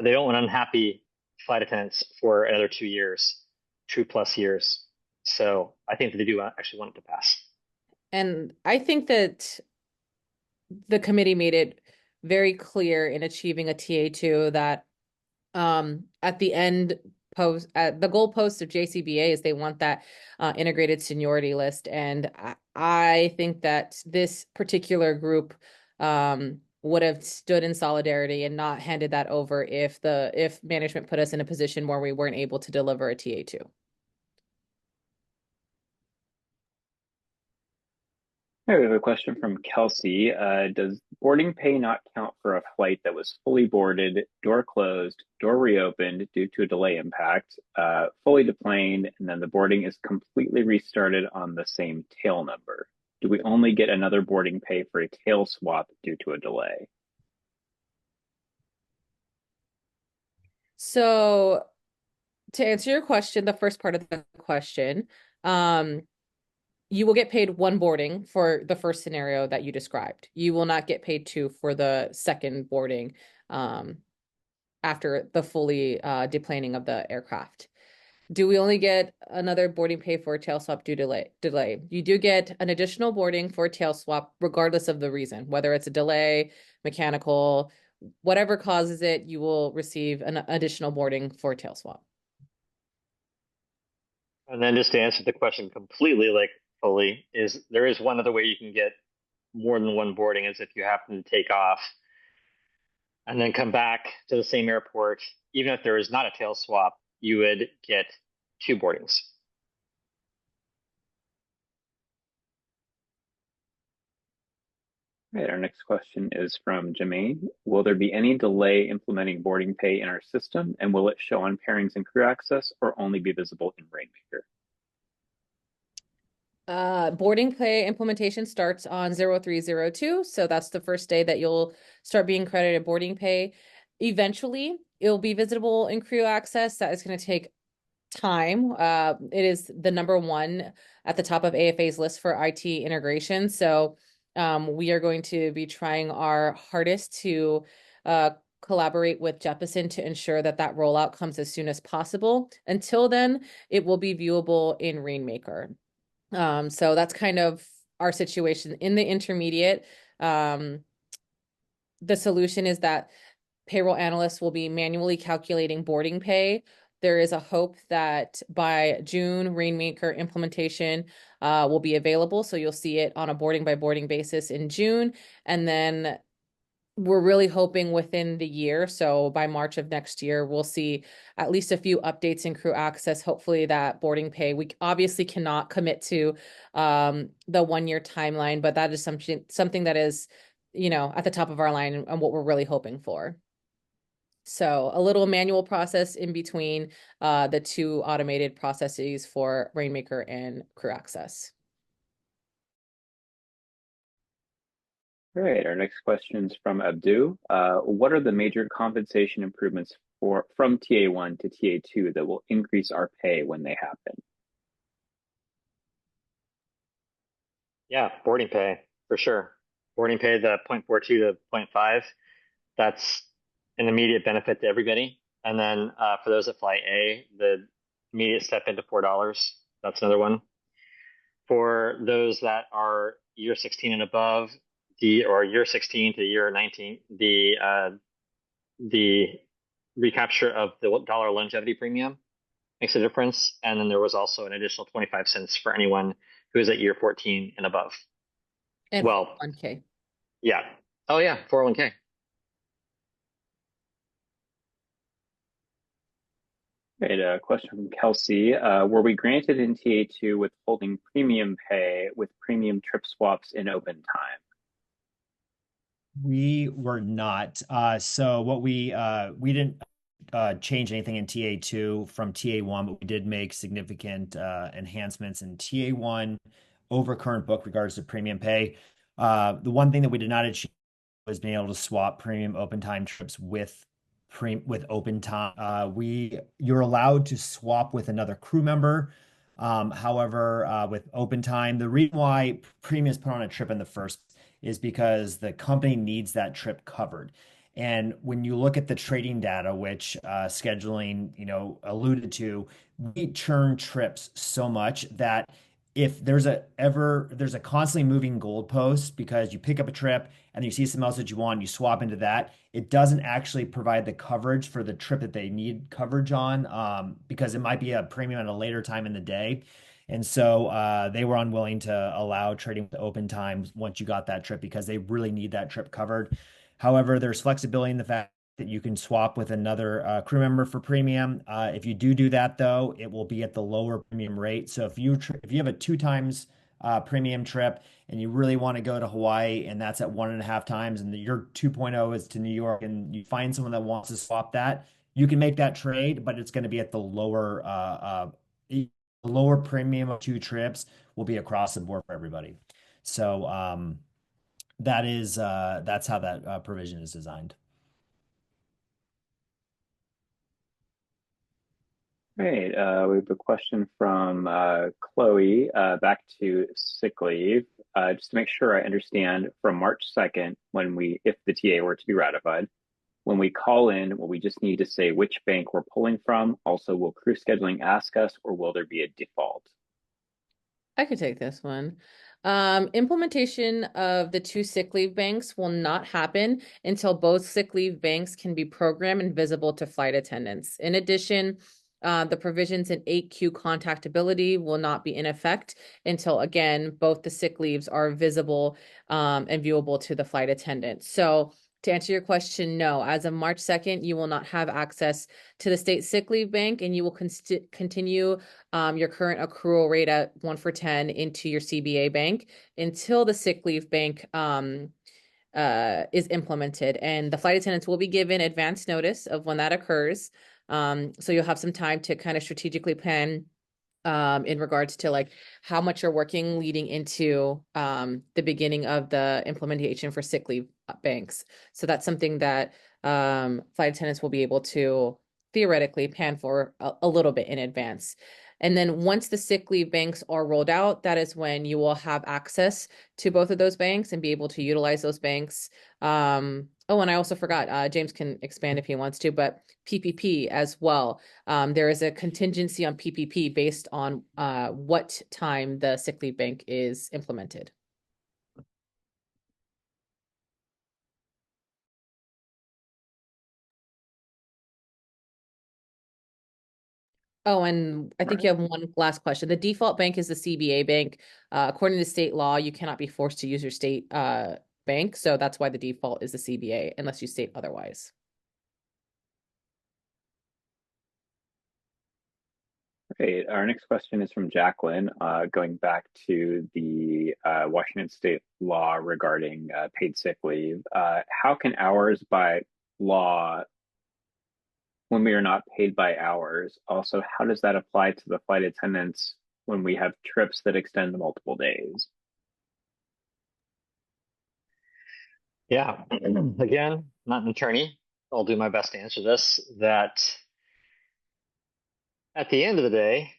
A: don't want unhappy flight attendants for another 2 years, 2+ years. So I think that they do actually want it to pass.
E: And I think that the committee made it very clear in achieving a TA2 that at the end post at the goalpost of JCBA is they want that integrated seniority list. And I think that this particular group would have stood in solidarity and not handed that over if management put us in a position where we weren't able to deliver a TA2.
H: Hey, we have a question from Kelsey. Does boarding pay not count for a flight that was fully boarded, door closed, door reopened due to a delay impact, fully deplaned, and then the boarding is completely restarted on the same tail number? Do we only get another boarding pay for a tail swap due to a delay?
E: So to answer your question, the first part of the question, you will get paid one boarding for the first scenario that you described. You will not get paid two for the second boarding after the fully deplaning of the aircraft. Do we only get another boarding pay for a tail swap due to delay? You do get an additional boarding for a tail swap, regardless of the reason, whether it's a delay, mechanical, whatever causes it, you will receive an additional boarding for a tail swap.
A: And then just to answer the question completely, like fully, is there is one other way you can get more than one boarding is if you happen to take off and then come back to the same airport. Even if there is not a tail swap, you would get two boardings.
H: All right, our next question is from Jermaine. Will there be any delay implementing boarding pay in our system, and will it show on pairings and crew access or only be visible in Rainmaker?
E: Boarding pay implementation starts on 0302. So that's the first day that you'll start being credited boarding pay. Eventually, it'll be visible in crew access. That is going to take time. It is the number one at the top of AFA's list for IT integration. So we are going to be trying our hardest to collaborate with Jeppesen to ensure that that rollout comes as soon as possible. Until then, it will be viewable in Rainmaker. So that's kind of our situation. In the intermediate, the solution is that payroll analysts will be manually calculating boarding pay. There is a hope that by June, Rainmaker implementation will be available. So you'll see it on a boarding by boarding basis in June. And then we're really hoping within the year, so by March of next year, we'll see at least a few updates in crew access. Hopefully that boarding pay, we obviously cannot commit to the 1-year timeline, but that is something that is, at the top of our line and what we're really hoping for. So a little manual process in between the two automated processes for Rainmaker and crew access.
H: All right, our next question is from Abdu. What are the major compensation improvements from TA1 to TA2 that will increase our pay when they happen?
A: Yeah, boarding pay for sure. Boarding pay, the 0.42 to 0.5, that's an immediate benefit to everybody. And then for those that fly A, the immediate step into $4, that's another one. For those that are year 16 and above, or year 16 to year 19, the recapture of the dollar longevity premium makes a difference. And then there was also an additional 25 cents for anyone who is at year 14 and above.
E: And
A: well,
E: 401k.
A: Yeah. Oh yeah, 401k.
H: Right, a question from Kelsey. Were we granted in TA2 withholding premium pay with premium trip swaps in open time?
D: We were not. So what we didn't change anything in TA2 from TA1, but we did make significant enhancements in TA1 over current book regards to premium pay. The one thing that we did not achieve was being able to swap premium open time trips with open time. You're allowed to swap with another crew member. However, with open time, the reason why premium is put on a trip in the first is because the company needs that trip covered. And when you look at the trading data, which scheduling, alluded to, we churn trips so much that if there's a constantly moving goalpost because you pick up a trip and you see something else that you want, you swap into that, it doesn't actually provide the coverage for the trip that they need coverage on, because it might be a premium at a later time in the day. And so they were unwilling to allow trading with open times once you got that trip because they really need that trip covered. However, there's flexibility in the fact that you can swap with another crew member for premium. If you do that, though, it will be at the lower premium rate. So if you have a 2 times premium trip and you really want to go to Hawaii and that's at 1.5 times, and your 2.0 is to New York, and you find someone that wants to swap that, you can make that trade, but it's going to be at the lower premium of 2 trips will be across the board for everybody. So that's how that provision is designed.
H: Great. We have a question from Chloe back to sick leave. Just to make sure I understand, from March 2nd, if the TA were to be ratified, when we call in, will we just need to say which bank we're pulling from? Also, will crew scheduling ask us, or will there be a default?
E: I could take this one. Implementation of the 2 sick leave banks will not happen until both sick leave banks can be programmed and visible to flight attendants. In addition, the provisions in 8Q contactability will not be in effect until, again, both the sick leaves are visible and viewable to the flight attendant. So to answer your question, no, as of March 2nd, you will not have access to the state sick leave bank, and you will continue your current accrual rate at 1 for 10 into your CBA bank until the sick leave bank is implemented. And the flight attendants will be given advance notice of when that occurs. So you'll have some time to kind of strategically plan in regards to like how much you're working leading into the beginning of the implementation for sick leave banks. So that's something that flight attendants will be able to theoretically plan for a little bit in advance. And then once the sick leave banks are rolled out, that is when you will have access to both of those banks and be able to utilize those banks. Oh, and I also forgot, James can expand if he wants to, but PPP as well. There is a contingency on PPP based on what time the sick leave bank is implemented. Oh, and I think you have one last question. The default bank is the CBA bank. According to state law, you cannot be forced to use your state bank. So that's why the default is the CBA, unless you state otherwise.
H: Okay, our next question is from Jacqueline, going back to the Washington state law regarding paid sick leave. How can hours by law, when we are not paid by hours, also, how does that apply to the flight attendants when we have trips that extend multiple days?
A: Yeah, again, not an attorney. I'll do my best to answer this. That at the end of the day,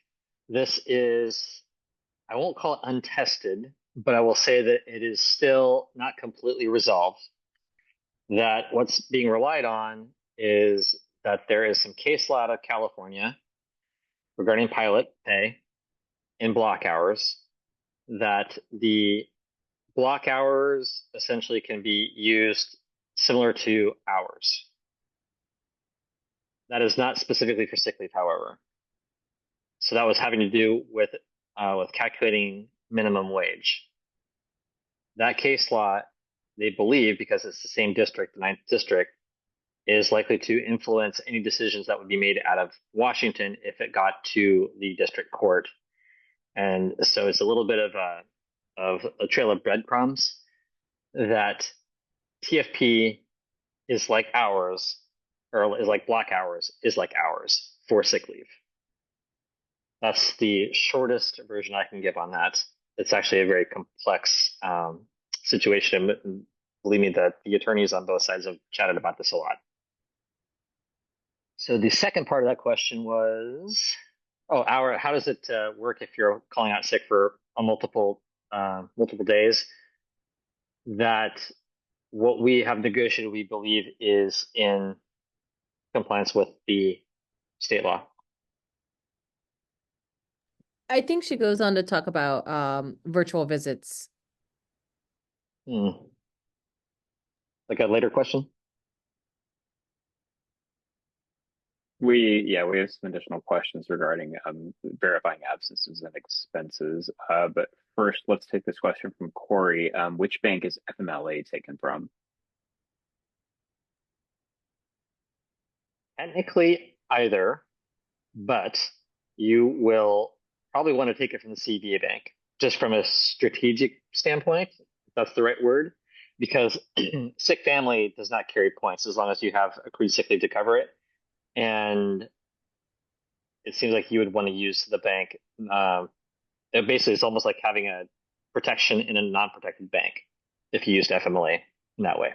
A: this is, I won't call it untested, but I will say that it is still not completely resolved. That what's being relied on is that there is some case law out of California regarding pilot pay in block hours, that the block hours essentially can be used similar to hours. That is not specifically for sick leave, however. So that was having to do with calculating minimum wage. That case law, they believe, because it's the same district, the 9th district, is likely to influence any decisions that would be made out of Washington if it got to the district court. And so it's a little bit of a trail of breadcrumbs that TFP is like hours, or is like block hours, is like hours for sick leave. That's the shortest version I can give on that. It's actually a very complex situation. Believe me, that the attorneys on both sides have chatted about this a lot. So the second part of that question was, how does it work if you're calling out sick for a multiple days? That what we have negotiated, we believe, is in compliance with the state law.
E: I think she goes on to talk about virtual visits.
A: Hmm. Like a later question?
H: We have some additional questions regarding verifying absences and expenses. But first, let's take this question from Corey. Which bank is FMLA taken from?
A: Technically either, but you will probably want to take it from the CVA bank, just from a strategic standpoint, if that's the right word, because sick family does not carry points as long as you have accrued sick leave to cover it. And it seems like you would want to use the bank. Basically, it's almost like having a protection in a non-protected bank if you used FMLA in that way.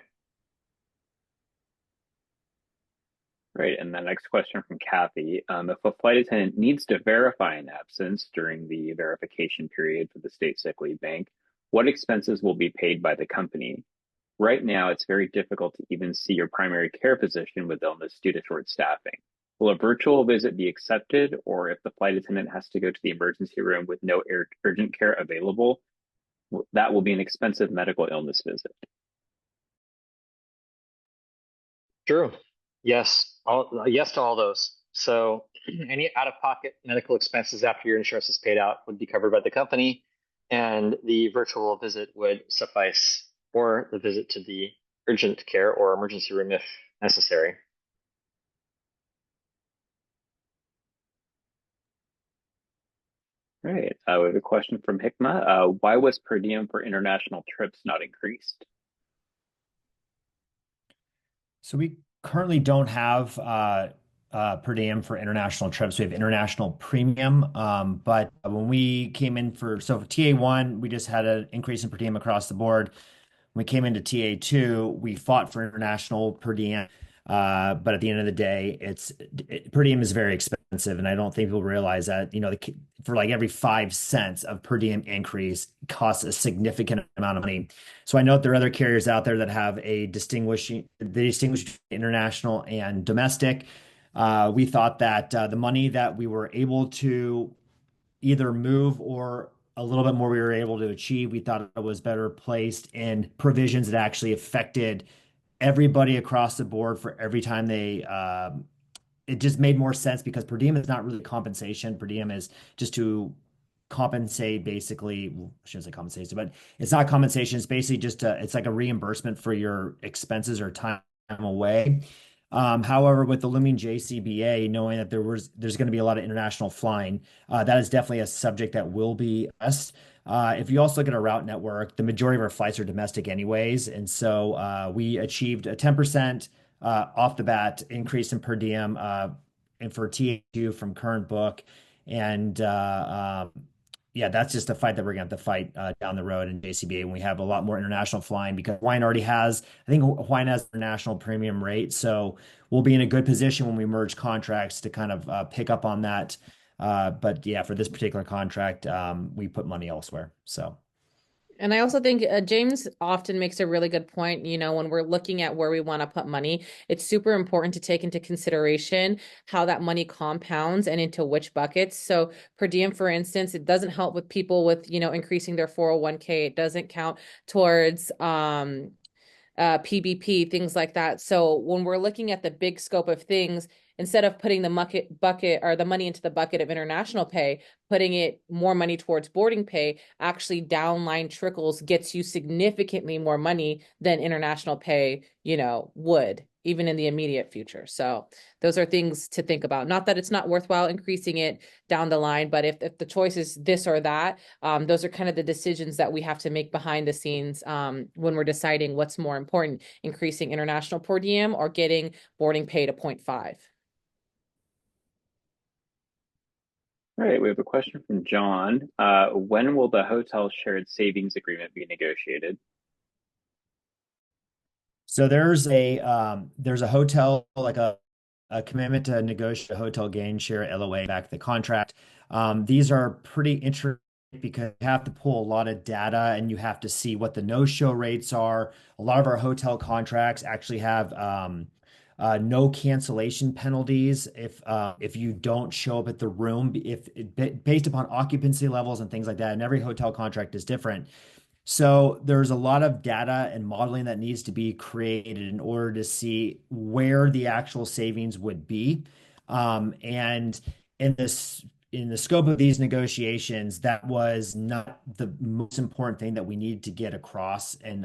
H: Right, and the next question from Kathy. If a flight attendant needs to verify an absence during the verification period for the state sick leave bank, what expenses will be paid by the company? Right now, it's very difficult to even see your primary care physician with illness due to short staffing. Will a virtual visit be accepted, or if the flight attendant has to go to the emergency room with no urgent care available, that will be an expensive medical illness visit?
A: True. Yes. Yes to all those. So any out-of-pocket medical expenses after your insurance is paid out would be covered by the company, and the virtual visit would suffice for the visit to the urgent care or emergency room if necessary.
H: Right. We have a question from Hikma. Why was per diem for international trips not increased?
D: So we currently don't have per diem for international trips. We have international premium. But when we came in for TA1, we just had an increase in per diem across the board. When we came into TA2, we fought for international per diem. But at the end of the day, per diem is very expensive, and I don't think people realize that, for like every 5 cents of per diem increase costs a significant amount of money. So I know that there are other carriers out there that have they distinguish international and domestic. We thought that the money that we were able to either move or a little bit more we were able to achieve, we thought it was better placed in provisions that actually affected everybody across the board for every time it just made more sense because per diem is not really compensation. Per diem is just to compensate, basically. Well, I shouldn't say compensation, but it's not compensation. It's basically just it's like a reimbursement for your expenses or time away. However, with the looming JCBA, knowing that there's going to be a lot of international flying, that is definitely a subject that will be us. If you also look at our route network, the majority of our flights are domestic anyways. And so we achieved a 10% off the bat increase in per diem and for TA2 from current book. And yeah, that's just a fight that we're going to have to fight down the road in JCBA when we have a lot more international flying because Hawaiian already has, I think Hawaiian has a national premium rate. So we'll be in a good position when we merge contracts to kind of pick up on that. But yeah, for this particular contract, we put money elsewhere. So.
E: And I also think James often makes a really good point. When we're looking at where we want to put money, it's super important to take into consideration how that money compounds and into which buckets. So per diem, for instance, it doesn't help with people with, increasing their 401k. It doesn't count towards PBP, things like that. So when we're looking at the big scope of things, instead of putting the bucket or the money into the bucket of international pay, putting it more money towards boarding pay actually downline trickles gets you significantly more money than international pay, would even in the immediate future. So those are things to think about. Not that it's not worthwhile increasing it down the line, but if the choice is this or that, those are kind of the decisions that we have to make behind the scenes when we're deciding what's more important, increasing international per diem or getting boarding pay to 0.5.
H: All right, we have a question from John. When will the hotel shared savings agreement be negotiated?
D: So there's a hotel, like a commitment to negotiate a hotel gain share LOA back the contract. These are pretty interesting because you have to pull a lot of data and you have to see what the no-show rates are. A lot of our hotel contracts actually have no cancellation penalties if you don't show up at the room, based upon occupancy levels and things like that. And every hotel contract is different. So there's a lot of data and modeling that needs to be created in order to see where the actual savings would be. And in the scope of these negotiations, that was not the most important thing that we needed to get across and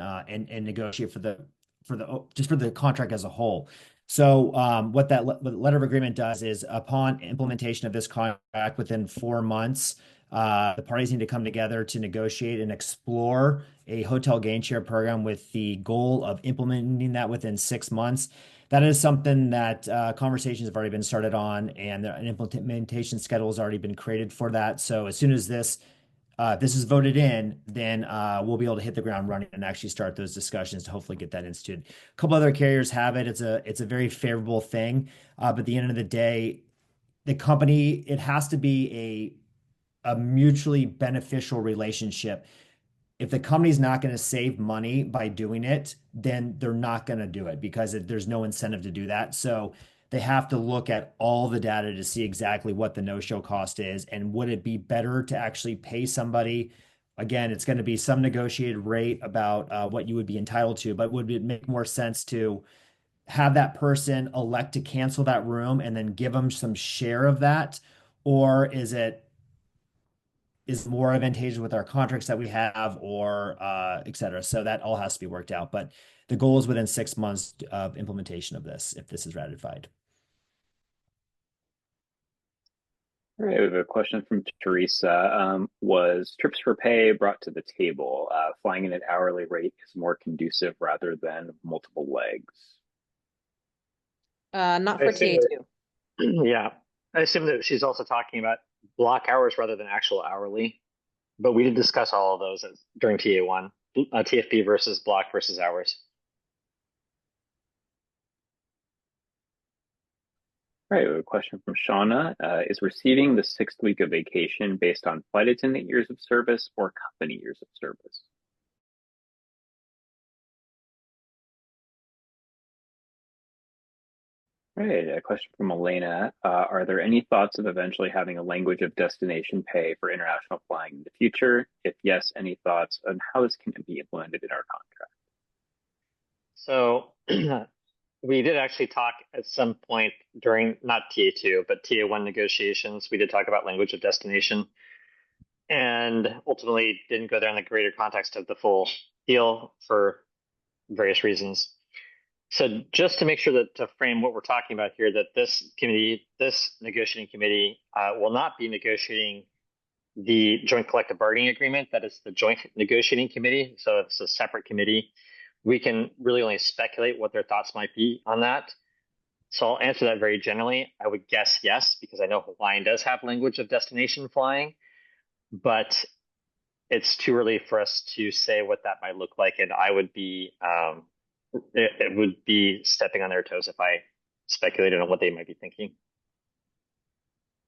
D: negotiate for the contract as a whole. So what that letter of agreement does is, upon implementation of this contract within 4 months, the parties need to come together to negotiate and explore a hotel gain share program with the goal of implementing that within 6 months. That is something that conversations have already been started on, and an implementation schedule has already been created for that. So as soon as this is voted in, then we'll be able to hit the ground running and actually start those discussions to hopefully get that instituted. A couple other carriers have it. It's a very favorable thing, but at the end of the day, the company, it has to be a mutually beneficial relationship. If the company's not going to save money by doing it, then they're not going to do it, because there's no incentive to do that. So they have to look at all the data to see exactly what the no-show cost is, and would it be better to actually pay somebody. Again, it's going to be some negotiated rate about what you would be entitled to, but would it make more sense to have that person elect to cancel that room and then give them some share of that? Or is more advantageous with our contracts that we have, or et cetera. So that all has to be worked out. But the goal is within 6 months of implementation of this, if this is ratified.
H: All right, we have a question from Teresa. Was trips for pay brought to the table? Flying in an hourly rate is more conducive rather than multiple legs.
E: Not for TA2.
A: Yeah, I assume that she's also talking about block hours rather than actual hourly, but we did discuss all of those during TA1, TFP versus block versus hours.
H: All right, we have a question from Shauna. Is receiving the 6th week of vacation based on flight attendant years of service or company years of service? Right, a question from Elena. Are there any thoughts of eventually having a language of destination pay for international flying in the future? If yes, any thoughts on how this can be implemented in our contract?
A: So we did actually talk at some point during, not TA2, but TA1 negotiations. We did talk about language of destination, and ultimately didn't go there in the greater context of the full deal for various reasons. So just to make sure that to frame what we're talking about here, that this committee, this negotiating committee, will not be negotiating the joint collective bargaining agreement. That is the joint negotiating committee. So it's a separate committee. We can really only speculate what their thoughts might be on that. So I'll answer that very generally. I would guess yes, because I know Hawaiian does have language of destination flying, but it's too early for us to say what that might look like. And I would be, it would be stepping on their toes if I speculated on what they might be thinking.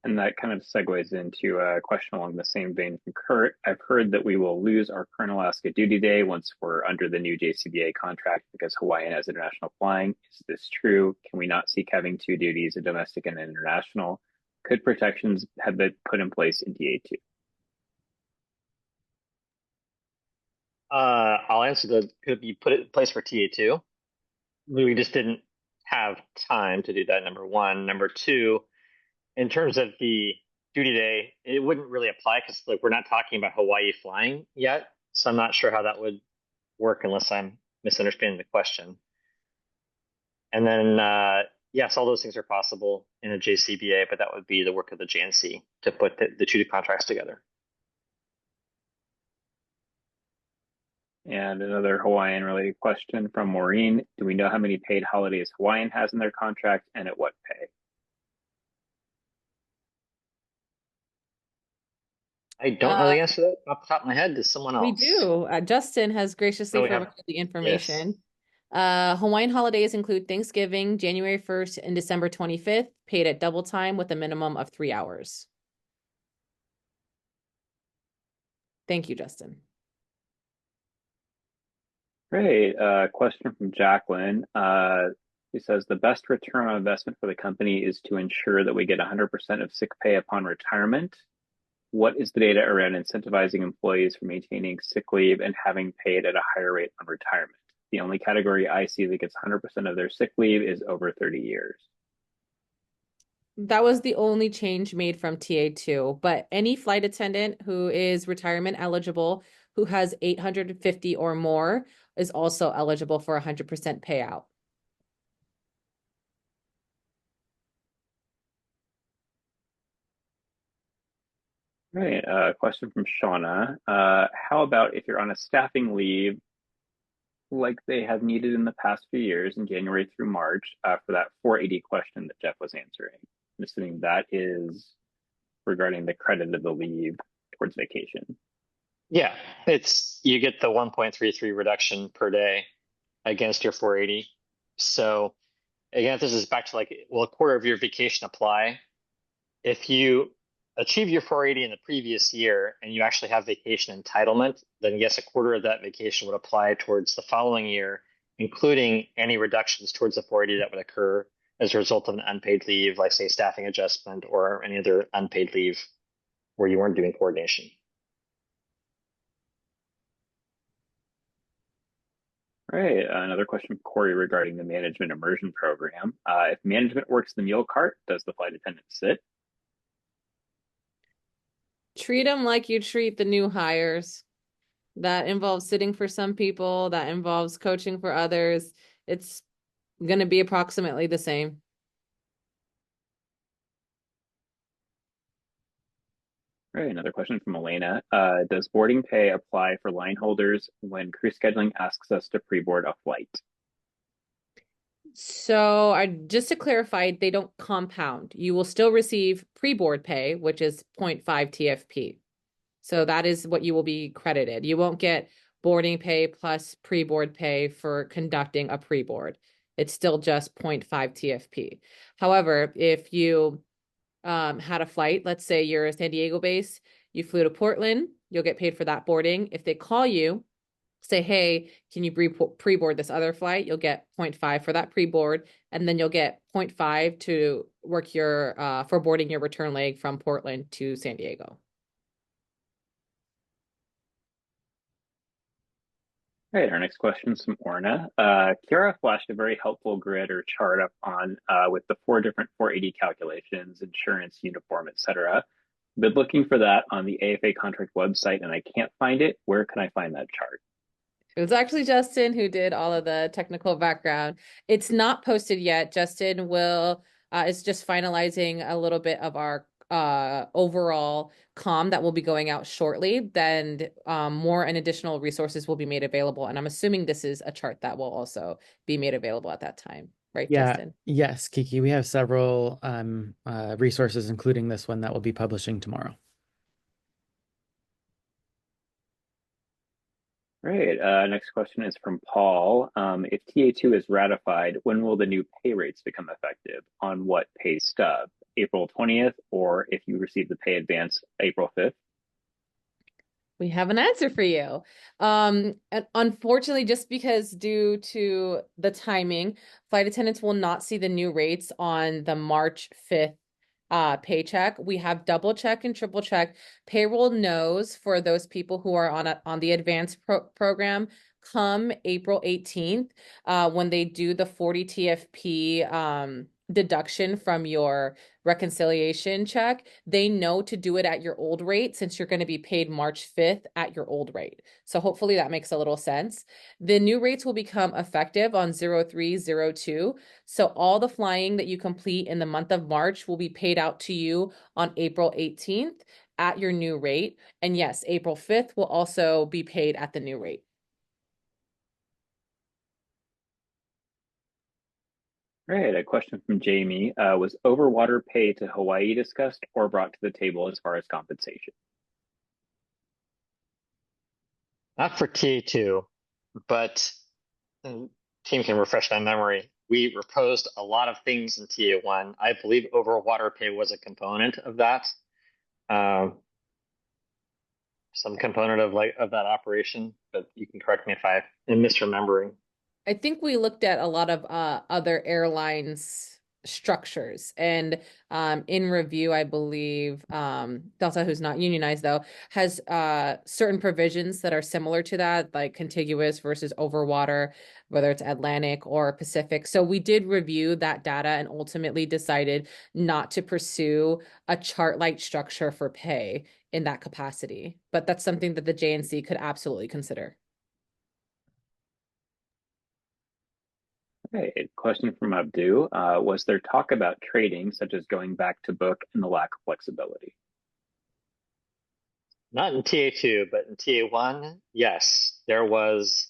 H: And that kind of segues into a question along the same vein from Kurt. I've heard that we will lose our current Alaska duty day once we're under the new JCBA contract because Hawaiian has international flying. Is this true? Can we not seek having two duties, a domestic and an international? Could protections have been put in place in TA2?
A: I'll answer the could be put in place for TA2. We just didn't have time to do that, number one. Number two, in terms of the duty day, it wouldn't really apply because like we're not talking about Hawaii flying yet. So I'm not sure how that would work unless I'm misunderstanding the question. And then yes, all those things are possible in a JCBA, but that would be the work of the JNC to put the two contracts together.
H: And another Hawaiian related question from Maureen. Do we know how many paid holidays Hawaiian has in their contract and at what pay?
A: I don't know the answer to that off the top of my head. Does someone else?
E: We do. Justin has graciously provided the information. Yes. Hawaiian holidays include Thanksgiving, January 1st and December 25th, paid at double time with a minimum of 3 hours. Thank you, Justin.
H: Great. Question from Jacqueline. He says the best return on investment for the company is to ensure that we get 100% of sick pay upon retirement. What is the data around incentivizing employees for maintaining sick leave and having paid at a higher rate on retirement? The only category I see that gets 100% of their sick leave is over 30 years.
E: That was the only change made from TA2, but any flight attendant who is retirement eligible, who has 850 or more, is also eligible for 100% payout.
H: Right. Question from Shauna. How about if you're on a staffing leave, like they have needed in the past few years in January through March, for that 480 question that Jeff was answering? I'm assuming that is regarding the credit of the leave towards vacation.
A: Yeah, you get the 1.33 reduction per day against your 480. So again, if this is back to like, will a quarter of your vacation apply? If you achieve your 480 in the previous year and you actually have vacation entitlement, then yes, a quarter of that vacation would apply towards the following year, including any reductions towards the 480 that would occur as a result of an unpaid leave, like say staffing adjustment or any other unpaid leave where you weren't doing coordination.
H: All right, another question from Corey regarding the management immersion program. If management works the mule cart, does the flight attendant sit?
E: Treat them like you treat the new hires. That involves sitting for some people, that involves coaching for others. It's going to be approximately the same.
H: All right, another question from Elena. Does boarding pay apply for line holders when crew scheduling asks us to pre-board a flight?
E: So just to clarify, they don't compound. You will still receive pre-board pay, which is 0.5 TFP. So that is what you will be credited. You won't get boarding pay plus pre-board pay for conducting a pre-board. It's still just 0.5 TFP. However, if you had a flight, let's say you're a San Diego base, you flew to Portland, you'll get paid for that boarding. If they call you, say, hey, can you pre-board this other flight? You'll get 0.5 for that pre-board, and then you'll get 0.5 to work your for boarding your return leg from Portland to San Diego.
H: All right, our next question is from Orna. Kiara flashed a very helpful grid or chart up on with the 4 different 480 calculations, insurance, uniform, etc. Been looking for that on the AFA contract website and I can't find it. Where can I find that chart?
E: It was actually Justin who did all of the technical background. It's not posted yet. Justin will is just finalizing a little bit of our overall comm that will be going out shortly. Then more and additional resources will be made available. And I'm assuming this is a chart that will also be made available at that time. Right,
F: Yeah,
E: Justin?
F: yes, Kiki. We have several resources, including this one that we'll be publishing tomorrow.
H: Right. Next question is from Paul. If TA2 is ratified, when will the new pay rates become effective? On what pay stub? April 20th, or if you receive the pay advance, April 5th?
E: We have an answer for you. And unfortunately, just because due to the timing, flight attendants will not see the new rates on the March 5th paycheck. We have double check and triple check. Payroll knows for those people who are on the advanced program come April 18th, when they do the 40 TFP deduction from your reconciliation check, they know to do it at your old rate since you're going to be paid March 5th at your old rate. So hopefully that makes a little sense. The new rates will become effective on 03/02. So all the flying that you complete in the month of March will be paid out to you on April 18th at your new rate. And yes, April 5th will also be paid at the new rate.
H: All right, a question from Jamie. Was overwater pay to Hawaii discussed or brought to the table as far as compensation?
A: Not for TA2, but team can refresh my memory. We proposed a lot of things in TA1. I believe overwater pay was a component of that. Some component of that operation, but you can correct me if I'm misremembering.
E: I think we looked at a lot of other airlines structures, and in review, I believe Delta, who's not unionized though, has certain provisions that are similar to that, like contiguous versus over water, whether it's Atlantic or Pacific. So we did review that data and ultimately decided not to pursue a chart-like structure for pay in that capacity. But that's something that the JNC could absolutely consider.
H: Okay, question from Abdu. Was there talk about trading, such as going back to book and the lack of flexibility?
A: Not in TA2, but in TA1, yes, there was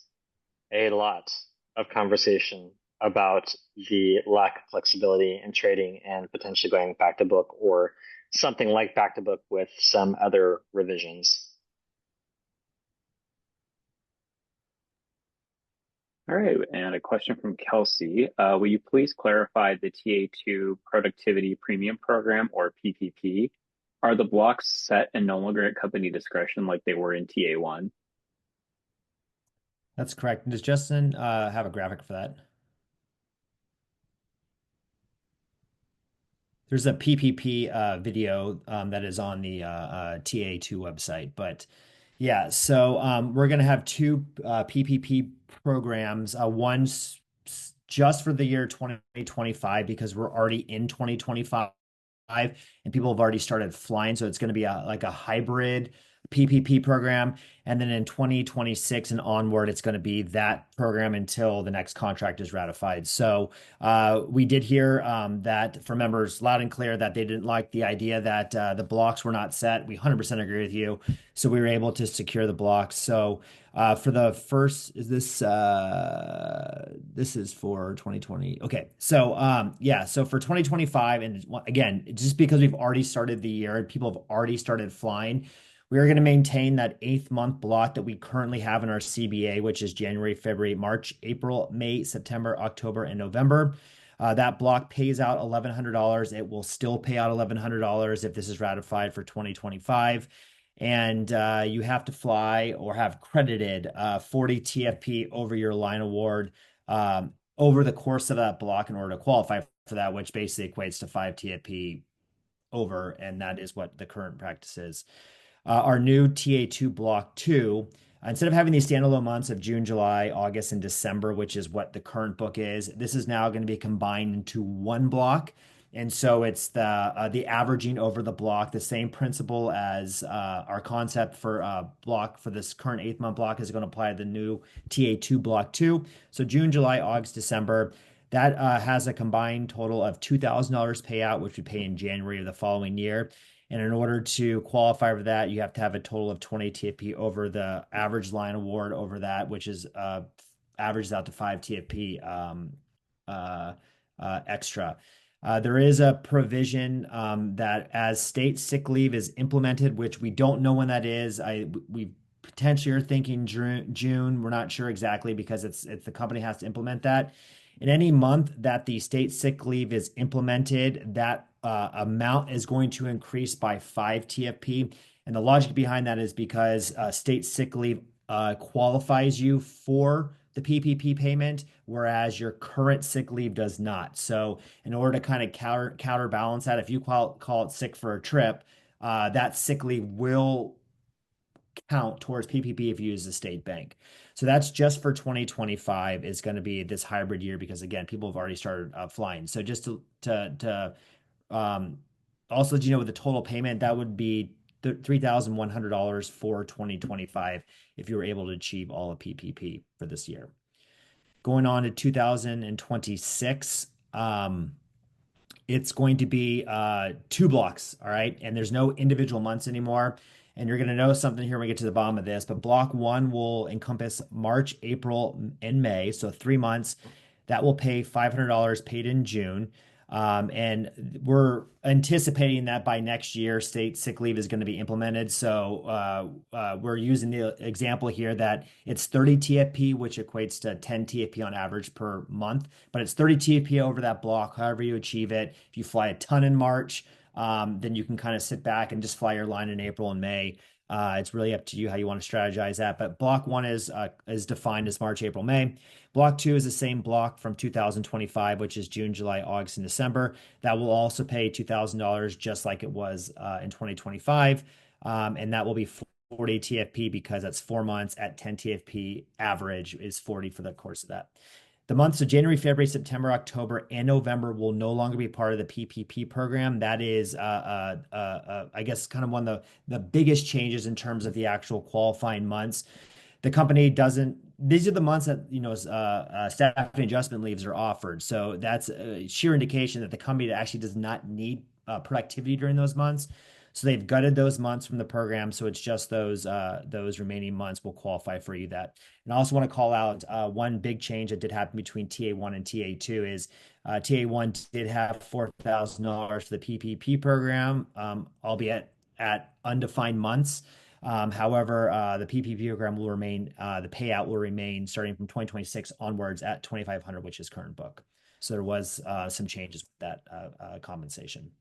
A: a lot of conversation about the lack of flexibility in trading and potentially going back to book or something like back to book with some other revisions.
H: All right, and a question from Kelsey. Will you please clarify the TA2 Productivity Premium Program, or PPP? Are the blocks set and no longer at company discretion like they were in TA1?
D: That's correct. Does Justin have a graphic for that? There's a PPP video that is on the TA2 website. But yeah, so we're going to have two PPP programs. One's just for the year 2025 because we're already in 2025 and people have already started flying. So it's going to be like a hybrid PPP program. And then in 2026 and onward, it's going to be that program until the next contract is ratified. So we did hear that from members loud and clear that they didn't like the idea that the blocks were not set. We 100% agree with you. So we were able to secure the blocks. So for the first, this is for 2020. Okay. So yeah, so for 2025, and again, just because we've already started the year and people have already started flying, we are going to maintain that 8th month block that we currently have in our CBA, which is January, February, March, April, May, September, October, and November. That block pays out $1,100. It will still pay out $1,100 if this is ratified for 2025. And you have to fly or have credited 40 TFP over your line award over the course of that block in order to qualify for that, which basically equates to 5 TFP over, and that is what the current practice is. Our new TA2 Block 2, instead of having these standalone months of June, July, August, and December, which is what the current book is, this is now going to be combined into one block. And so it's the averaging over the block, the same principle as our concept for block for this current 8th month block is going to apply to the new TA2 Block 2. So June, July, August, December. That has a combined total of $2,000 payout, which we pay in January of the following year. And in order to qualify for that, you have to have a total of 20 TFP over the average line award over that, which is averages out to 5 TFP extra. There is a provision that as state sick leave is implemented, which we don't know when that is. We potentially are thinking June. We're not sure exactly because it's the company has to implement that. In any month that the state sick leave is implemented, that amount is going to increase by 5 TFP. And the logic behind that is because state sick leave qualifies you for the PPP payment, whereas your current sick leave does not. So in order to kind of counterbalance that, if you call it sick for a trip, that sick leave will count towards PPP if you use the state bank. So that's just for 2025 is going to be this hybrid year because again, people have already started flying. So just to also, do you know, with the total payment, that would be $3,100 for 2025 if you were able to achieve all of PPP for this year. Going on to 2026, it's going to be 2 blocks, all right? And there's no individual months anymore. And you're going to know something here when we get to the bottom of this, but block 1 will encompass March, April, and May, so 3 months. That will pay $500 paid in June. And we're anticipating that by next year, state sick leave is going to be implemented. So we're using the example here that it's 30 TFP, which equates to 10 TFP on average per month, but it's 30 TFP over that block, however you achieve it. If you fly a ton in March, then you can kind of sit back and just fly your line in April and May. It's really up to you how you want to strategize that. But block one is defined as March, April, May. Block two is the same block from 2025, which is June, July, August, and December. That will also pay $2,000 just like it was in 2025. And that will be 40 TFP because that's 4 months at 10 TFP. Average is 40 for the course of that. The months of January, February, September, October, and November will no longer be part of the PPP program. That is, I guess, kind of one of the biggest changes in terms of the actual qualifying months. The company doesn't. These are the months that staffing adjustment leaves are offered. So that's a sheer indication that the company actually does not need productivity during those months. So they've gutted those months from the program. So it's just those remaining months will qualify for you that. And I also want to call out one big change that did happen between TA1 and TA2 is TA1 did have $4,000 for the PPP program, albeit at undefined months. However, the PPP program will remain, the payout will remain starting from 2026 onwards at 2,500, which is current book. So there was some changes with that compensation.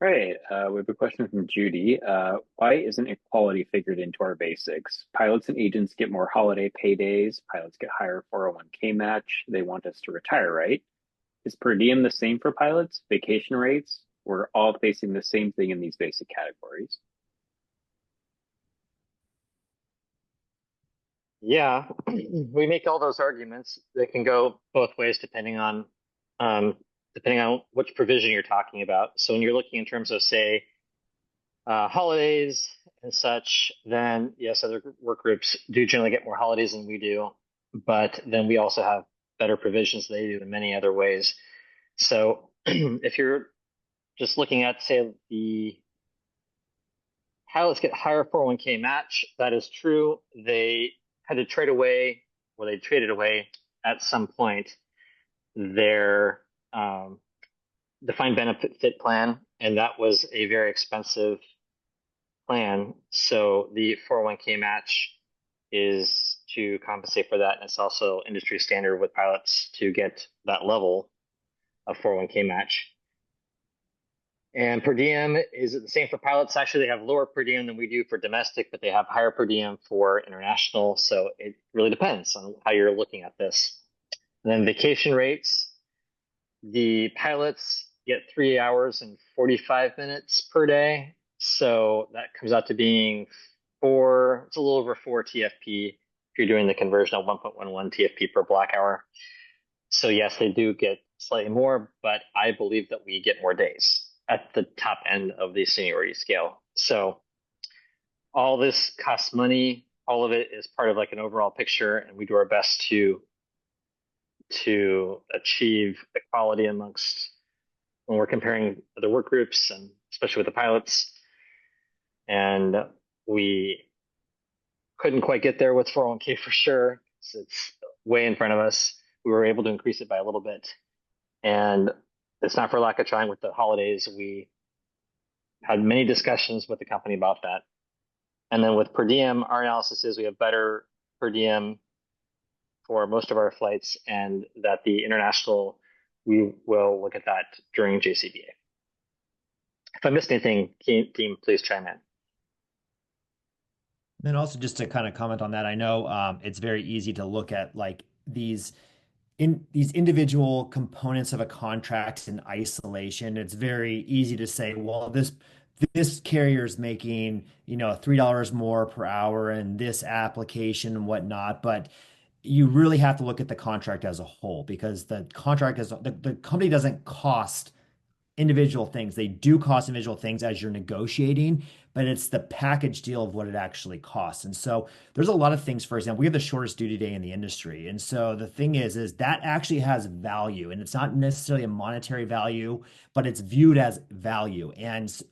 H: Right. We have a question from Judy. Why isn't equality figured into our basics? Pilots and agents get more holiday pay days. Pilots get higher 401k match. They want us to retire, right? Is per diem the same for pilots? Vacation rates? We're all facing the same thing in these basic categories.
A: Yeah, we make all those arguments. They can go both ways depending on which provision you're talking about. So when you're looking in terms of, say, holidays and such, then yes, other work groups do generally get more holidays than we do, but then we also have better provisions than they do in many other ways. So if you're just looking at, say, the pilots get higher 401k match, that is true. They had to trade away, or they traded away at some point their defined benefit plan, and that was a very expensive plan. So the 401k match is to compensate for that, and it's also industry standard with pilots to get that level of 401k match. And per diem, is it the same for pilots? Actually, they have lower per diem than we do for domestic, but they have higher per diem for international. So it really depends on how you're looking at this. And then vacation rates, the pilots get 3 hours and 45 minutes per day. So that comes out to being it's a little over 4 TFP if you're doing the conversion of 1.11 TFP per block hour. So yes, they do get slightly more, but I believe that we get more days at the top end of the seniority scale. So all this costs money. All of it is part of like an overall picture, and we do our best to achieve equality amongst when we're comparing other work groups, and especially with the pilots. And we couldn't quite get there with 401k for sure. It's way in front of us. We were able to increase it by a little bit. And it's not for lack of trying with the holidays. We had many discussions with the company about that. And then with per diem, our analysis is we have better per diem for most of our flights, and that the international, we will look at that during JCBA. If I missed anything, team, please chime in.
D: Then also just to kind of comment on that, I know it's very easy to look at like these individual components of a contract in isolation. It's very easy to say, well, this carrier is making, $3 more per hour in this application and whatnot, but you really have to look at the contract as a whole because the company doesn't cost individual things. They do cost individual things as you're negotiating, but it's the package deal of what it actually costs. And so there's a lot of things. For example, we have the shortest duty day in the industry. And so the thing is that actually has value, and it's not necessarily a monetary value, but it's viewed as value. And it's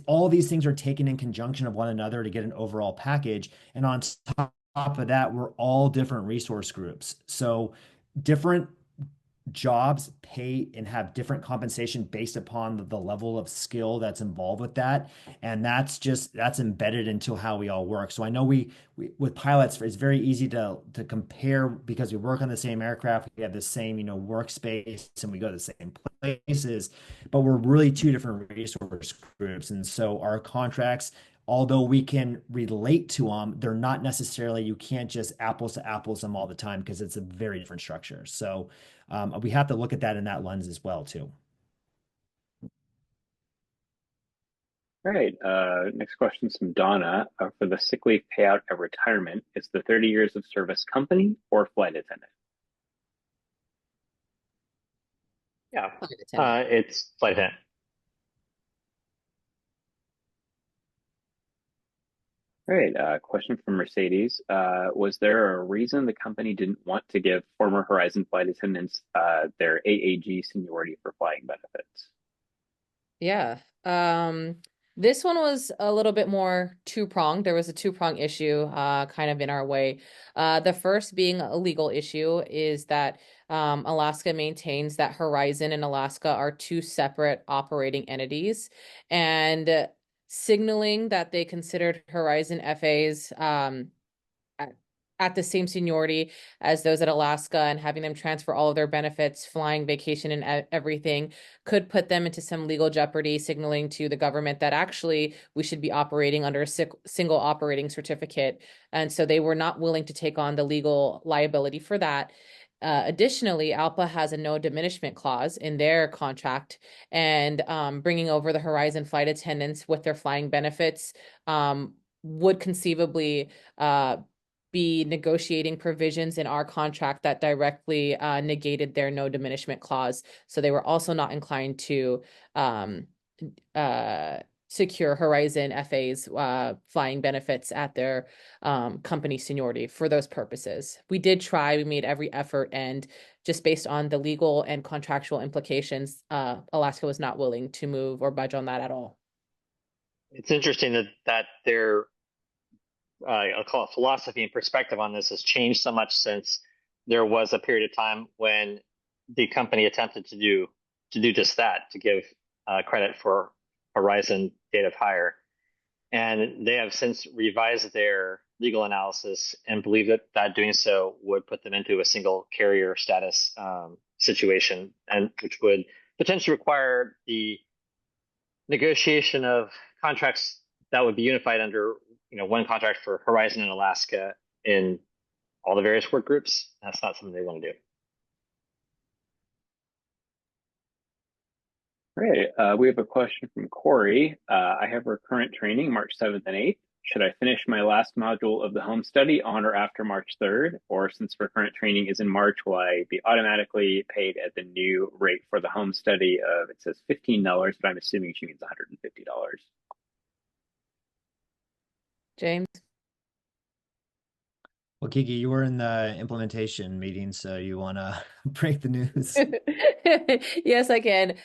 D: all these things are taken in conjunction of one another to get an overall package. And on top of that, we're all different resource groups. So different jobs pay and have different compensation based upon the level of skill that's involved with that. And that's embedded into how we all work. So I know we with pilots, it's very easy to compare because we work on the same aircraft, we have the same, workspace, and we go to the same places, but we're really two different resource groups. And so our contracts, although we can relate to them, they're not necessarily, you can't just apples to apples them all the time because it's a very different structure. So we have to look at that in that lens as well, too.
H: All right. Next question is from Donna. For the sick leave payout at retirement, is the 30 years of service company or flight attendant?
A: Yeah,
E: Flight attendant.
A: it's flight attendant.
H: All right. Question from Mercedes. Was there a reason the company didn't want to give former Horizon flight attendants their AAG seniority for flying benefits?
E: Yeah. This one was a little bit more two-pronged. There was a two-prong issue kind of in our way. The first being a legal issue is that Alaska maintains that Horizon and Alaska are two separate operating entities, and signaling that they considered Horizon FAs at the same seniority as those at Alaska and having them transfer all of their benefits, flying, vacation, and everything could put them into some legal jeopardy, signaling to the government that actually we should be operating under a single operating certificate. And so they were not willing to take on the legal liability for that. Additionally, ALPA has a no diminishment clause in their contract, and bringing over the Horizon flight attendants with their flying benefits would conceivably be negotiating provisions in our contract that directly negated their no diminishment clause. So they were also not inclined to secure Horizon FA's flying benefits at their company seniority for those purposes. We did try, we made every effort, and just based on the legal and contractual implications, Alaska was not willing to move or budge on that at all.
A: It's interesting that their I'll call it philosophy and perspective on this has changed so much since there was a period of time when the company attempted to do just that, to give credit for Horizon date of hire. And they have since revised their legal analysis and believe that doing so would put them into a single carrier status situation, and which would potentially require the negotiation of contracts that would be unified under one contract for Horizon and Alaska in all the various work groups. That's not something they want to do.
H: All right. We have a question from Corey. I have recurrent training March 7th and 8th. Should I finish my last module of the home study on or after March 3rd? Or since recurrent training is in March, will I be automatically paid at the new rate for the home study of, it says $15, but I'm assuming she means $150.
E: James?
D: Well, Kiki, you were in the implementation meeting, so you want to break the news?
E: Yes, I can.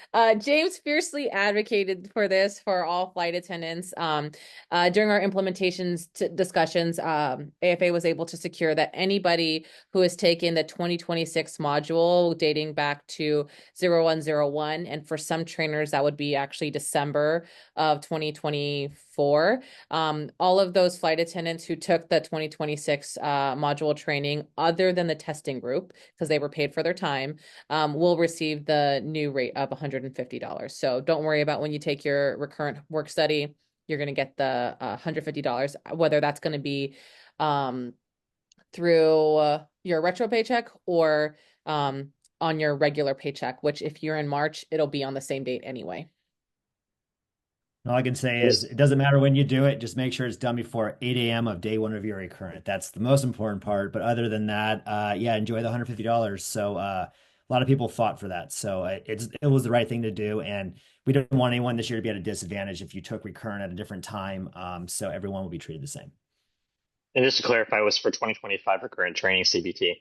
E: James fiercely advocated for this for all flight attendants. During our implementations discussions, AFA was able to secure that anybody who has taken the 2026 module dating back to 0101, and for some trainers, that would be actually December of 2024. All of those flight attendants who took the 2026 module training, other than the testing group, because they were paid for their time, will receive the new rate of $150. So don't worry about when you take your recurrent work study, you're going to get the $150, whether that's going to be through your retro paycheck or on your regular paycheck, which if you're in March, it'll be on the same date anyway.
D: All I can say is it doesn't matter when you do it, just make sure it's done before 8 a.m. of day one of your recurrent. That's the most important part. But other than that, yeah, enjoy the $150. So a lot of people fought for that. So it was the right thing to do. And we don't want anyone this year to be at a disadvantage if you took recurrent at a different time. So everyone will be treated the same.
A: And just to clarify, it was for 2025 recurrent training CBT.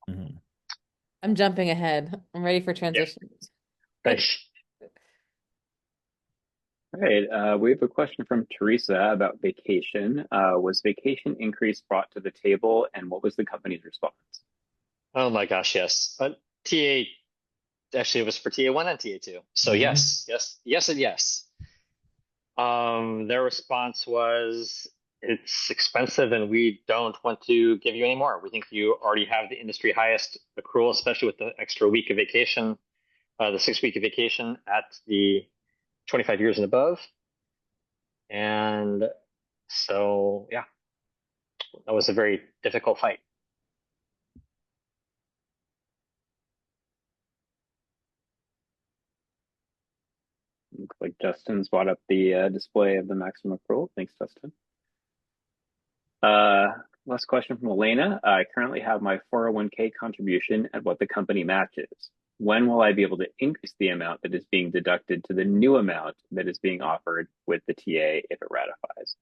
D: Mm-hmm.
E: I'm jumping ahead. I'm ready for transitions.
A: Yeah. Right.
H: All right, we have a question from Teresa about vacation. Was vacation increase brought to the table, and what was the company's response?
A: Oh my gosh, yes. TA Actually, it was for TA1 and TA2. So yes, and yes. Their response was, it's expensive and we don't want to give you any more. We think you already have the industry highest accrual, especially with the extra week of vacation, the 6 week of vacation at the 25 years and above. And so, yeah, that was a very difficult fight.
H: Looks like Justin's brought up the display of the maximum accrual. Thanks, Justin. Last question from Elena. I currently have my 401k contribution at what the company matches. When will I be able to increase the amount that is being deducted to the new amount that is being offered with the TA if it ratifies?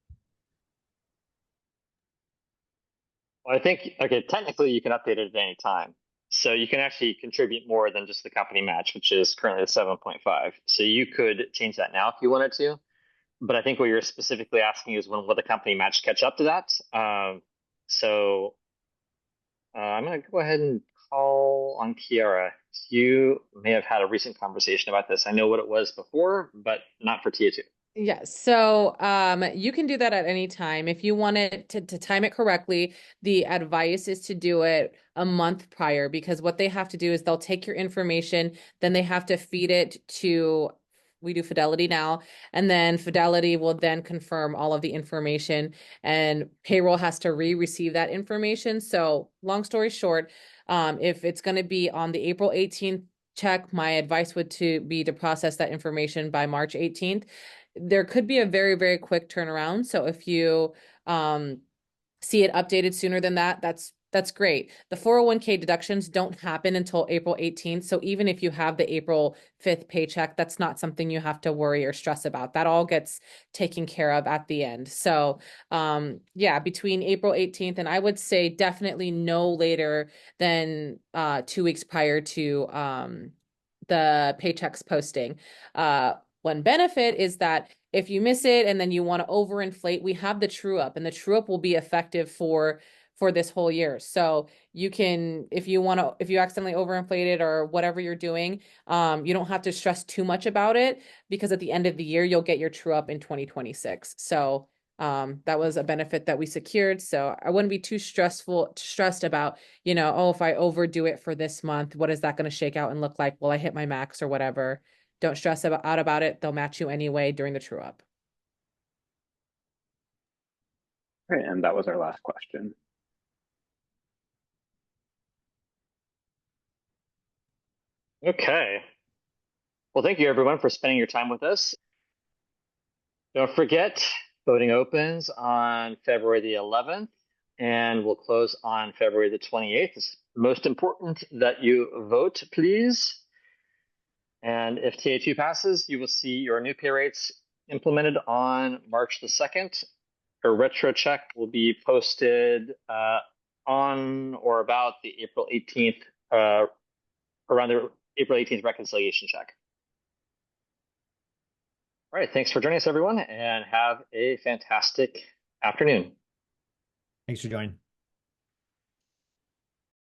A: Well, I think, okay, technically you can update it at any time. So you can actually contribute more than just the company match, which is currently at 7.5. So you could change that now if you wanted to. But I think what you're specifically asking is when will the company match catch up to that? So I'm going to go ahead and call on Kiara. You may have had a recent conversation about this. I know what it was before, but not for TA2.
E: Yes. So you can do that at any time. If you want it to time it correctly, the advice is to do it a month prior, because what they have to do is they'll take your information, then they have to feed it to, we do Fidelity now, and then Fidelity will then confirm all of the information, and payroll has to receive that information. So long story short, if it's going to be on the April 18th check, my advice would be to process that information by March 18th. There could be a very, very quick turnaround. So if you see it updated sooner than that, that's great. The 401k deductions don't happen until April 18th. So even if you have the April 5th paycheck, that's not something you have to worry or stress about. That all gets taken care of at the end. So yeah, between April 18th and I would say definitely no later than 2 weeks prior to the paychecks posting. One benefit is that if you miss it and then you want to overinflate, we have the true up, and the true up will be effective for this whole year. So you can, if you accidentally overinflated or whatever you're doing, you don't have to stress too much about it, because at the end of the year, you'll get your true up in 2026. So that was a benefit that we secured. So I wouldn't be too stressed about, oh, if I overdo it for this month, what is that going to shake out and look like? Will I hit my max or whatever? Don't stress out about it. They'll match you anyway during the true up.
H: All right, and that was our last question.
A: Okay. Well, thank you everyone for spending your time with us. Don't forget, voting opens on February the 11th and will close on February the 28th. It's most important that you vote, please. And if TA2 passes, you will see your new pay rates implemented on March the 2nd. A retro check will be posted on or about the April 18th, around the April 18th reconciliation check. All right, thanks for joining us, everyone, and have a fantastic afternoon.
D: Thanks for joining.